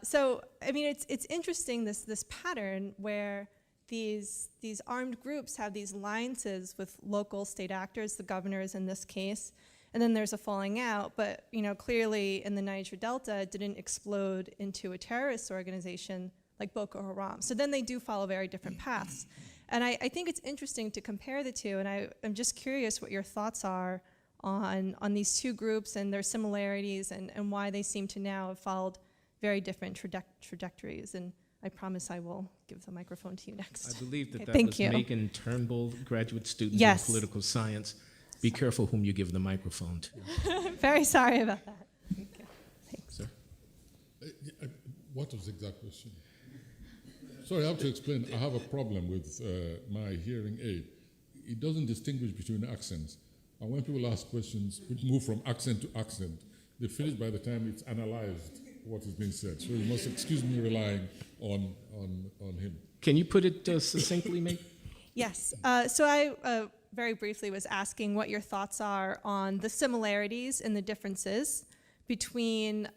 So, I mean, it's interesting, this pattern where these armed groups have these alliances with local state actors, the governors in this case, and then there's a falling out, but clearly in the Niger Delta, it didn't explode into a terrorist organization like Boko Haram. So then they do follow very different paths. And I think it's interesting to compare the two, and I'm just curious what your thoughts are on these two groups and their similarities and why they seem to now have followed very different trajectories. And I promise I will give the microphone to you next. I believe that Okay, that thank was you. Megan Turnbull, graduate student Yes. in political science. Be careful whom you give the microphone to. Very sorry about that. Thank you. Thanks. Sir? What was the exact question? Sorry, I have to explain. I have a problem with my hearing aid. It doesn't distinguish between accents. And when people ask questions, it move from accent to accent. They finish by the time it's analyzed what is being said. So you must excuse me relying on him. Can you put it succinctly, Megan? Yes. So I very briefly was asking what your thoughts are on the similarities and the differences between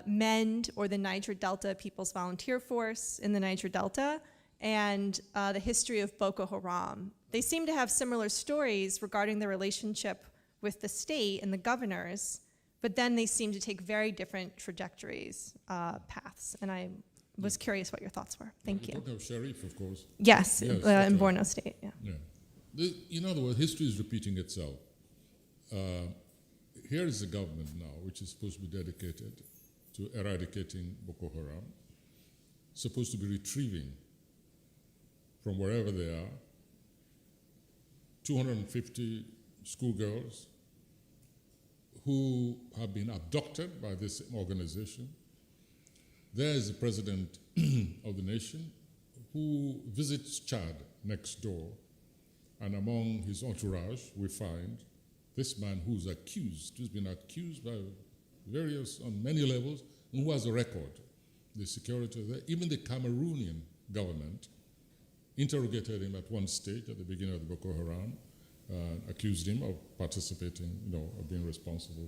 MEND, or the Niger Delta People's Volunteer Force in the Niger Delta, and the history of Boko Haram. They seem to have similar stories regarding the relationship with the state and the governors, but then they seem to take very different trajectories, paths. And I was curious what your thoughts were. Thank you. Talking of Sharif, of course. Yes, Yes, in that's right. Borno State, yeah. Yeah. In other words, history is repeating itself. Here is a government now which is supposed to be dedicated to eradicating Boko Haram, supposed to be retrieving from wherever they are 250 schoolgirls who have been abducted by this organization. There is the president of the nation who visits Chad next door, and among his entourage we find this man who's been accused by various, on many levels, and who has a record. The security there, even the Cameroonian government interrogated him at one stage at the beginning of the Boko Haram, accused him of participating, of being responsible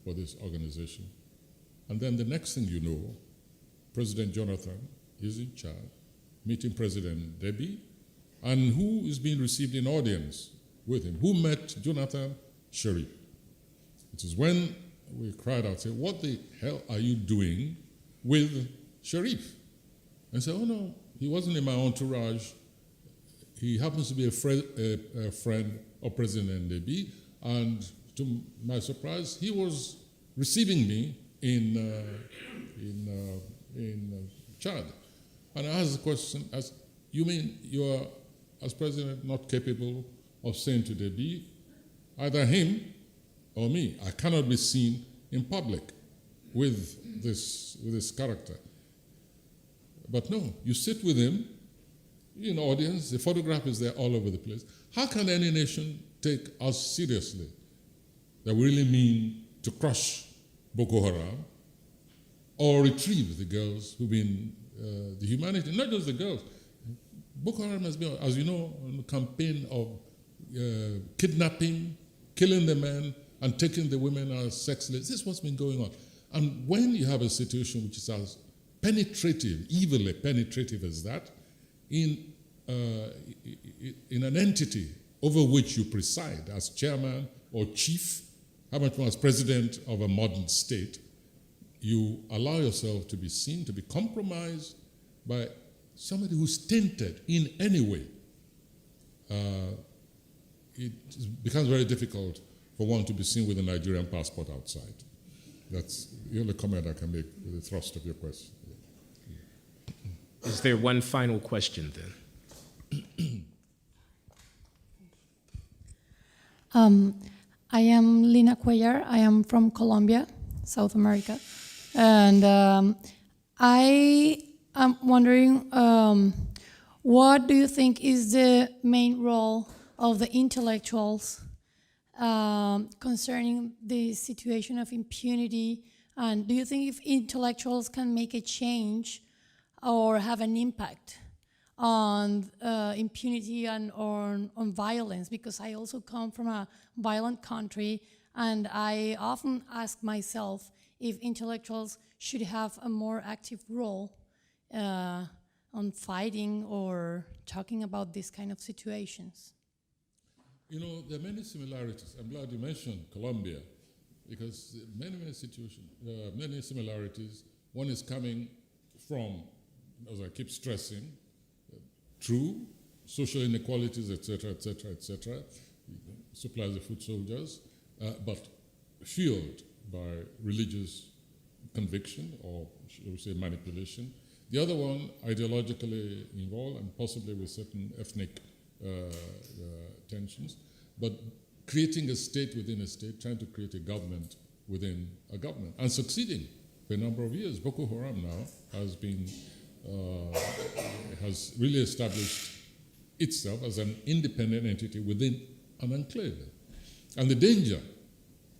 for this organization. And then the next thing you know, President Jonathan is in Chad, meeting President Deby, and who is being received in audience with him? Who met Jonathan? Sharif. It is when we cried out, say, what the hell are you doing with Sharif? And said, oh no, he wasn't in my entourage. He happens to be a friend of President Deby, and to my surprise, he was receiving me in Chad. And I asked the question, you mean you are, as president, not capable of saying to Deby, either him or me, I cannot be seen in public with this character. But no, you sit with him in audience, the photograph is there all over the place. How can any nation take us seriously that we really mean to crush Boko Haram or retrieve the girls who've been, the humanity, not just the girls. Boko Haram has been, as you know, on a campaign of kidnapping, killing the men, and taking the women as sex slaves. This is what's been going on. And when you have a situation which is as penetrative, evilly penetrative as that, in an entity over which you preside as chairman or chief, how much more as president of a modern state, you allow yourself to be seen, to be compromised by somebody who's tainted in any way. It becomes very difficult for one to be seen with a Nigerian passport outside. That's the only comment I can make with the thrust of your question. Is there one final question then? I am Lina Cuellar. I am from Colombia, South America. And I am wondering, what do you think is the main role of the intellectuals concerning the situation of impunity And do you think if intellectuals can make a change or have an impact on impunity and on violence? Because I also come from a violent country, and I often ask myself if intellectuals should have a more active role on fighting or talking about these kind of situations. You know, there are many similarities. I'm glad you mentioned Colombia, because many similarities. One is coming from, as I keep stressing, true social inequalities, etc., supplies the foot soldiers, but fueled by religious conviction or, shall we say, manipulation. The other one, ideologically involved and possibly with certain ethnic tensions, but creating a state within a state, trying to create a government within a government, and succeeding for a number of years. Boko Haram now has really established itself as an independent entity within an enclave. And the danger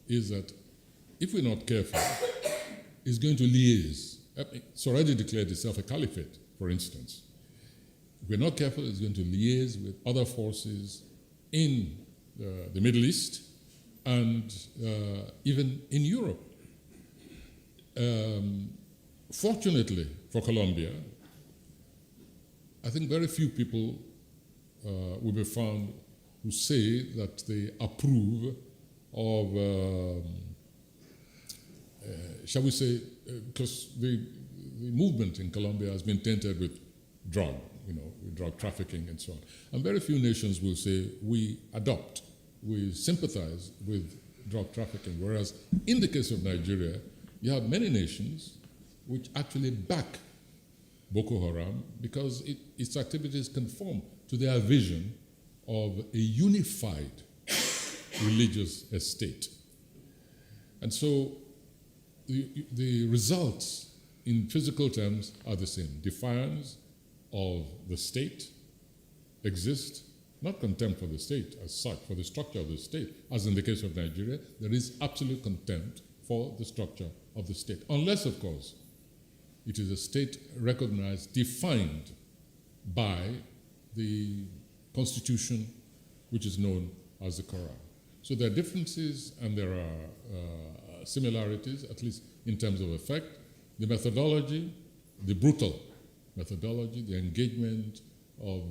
is that if we're not careful, it's going to liaise. It's already declared itself a caliphate, for instance. If we're not careful, it's going to liaise with other forces in the Middle East and even in Europe. Fortunately for Colombia, I think very few people will be found who say that they approve of, shall we say, because the movement in Colombia has been tainted with drug trafficking and so on. And very few nations will say we sympathize with drug trafficking, whereas in the case of Nigeria, you have many nations which actually back Boko Haram because its activities conform to their vision of a unified religious estate. And so the results in physical terms are the same. Defiance of the state exists, not contempt for the state as such, for the structure of the state. As in the case of Nigeria, there is absolute contempt for the structure of the state. Unless, of course, it is a state recognized, defined by the constitution, which is known as the Quran. So there are differences and there are similarities, at least in terms of effect. The methodology, the brutal methodology, the engagement of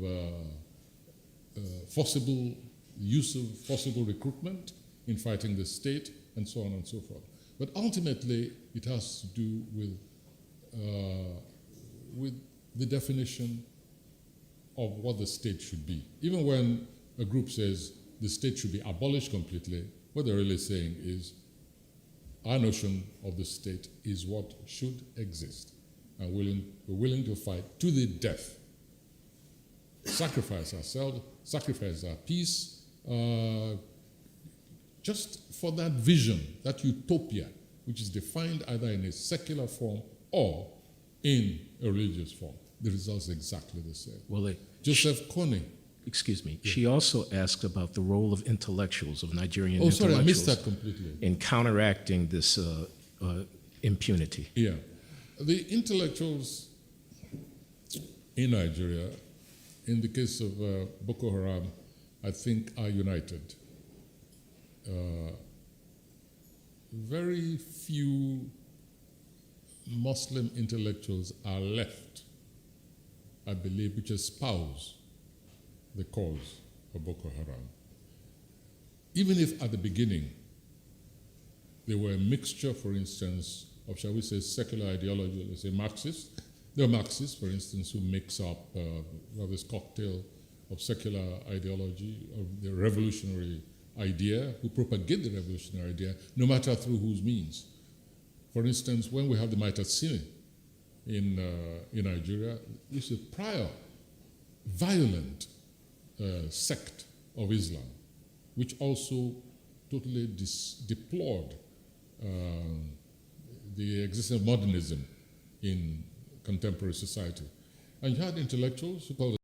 use of forcible recruitment in fighting the state, and so on and so forth. But ultimately, it has to do with the definition of what the state should be. Even when a group says the state should be abolished completely, what they're really saying is our notion of the state is what should exist. And we're willing to fight to the death, sacrifice ourselves, sacrifice our peace, just for that vision, that utopia, which is defined either in a secular form or in a religious form. The results are exactly the same. Well, Joseph Kony. excuse me. She also asked about the role of intellectuals, of Nigerian Oh, sorry, I intellectuals, missed that completely. in counteracting this impunity. Yeah. The intellectuals in Nigeria, in the case of Boko Haram, I think are united. Very few Muslim intellectuals are left, I believe, which espouse the cause of Boko Haram. Even if at the beginning they were a mixture, for instance, of, shall we say, secular ideology, let's say Marxists. There are Marxists, for instance, who mix up this cocktail of secular ideology, of the revolutionary idea, who propagate the revolutionary idea, no matter through whose means. For instance, when we have the Maitatsine in Nigeria, it's a prior violent sect of Islam, which also totally deplored the existence of modernism in contemporary society. And you had intellectuals who called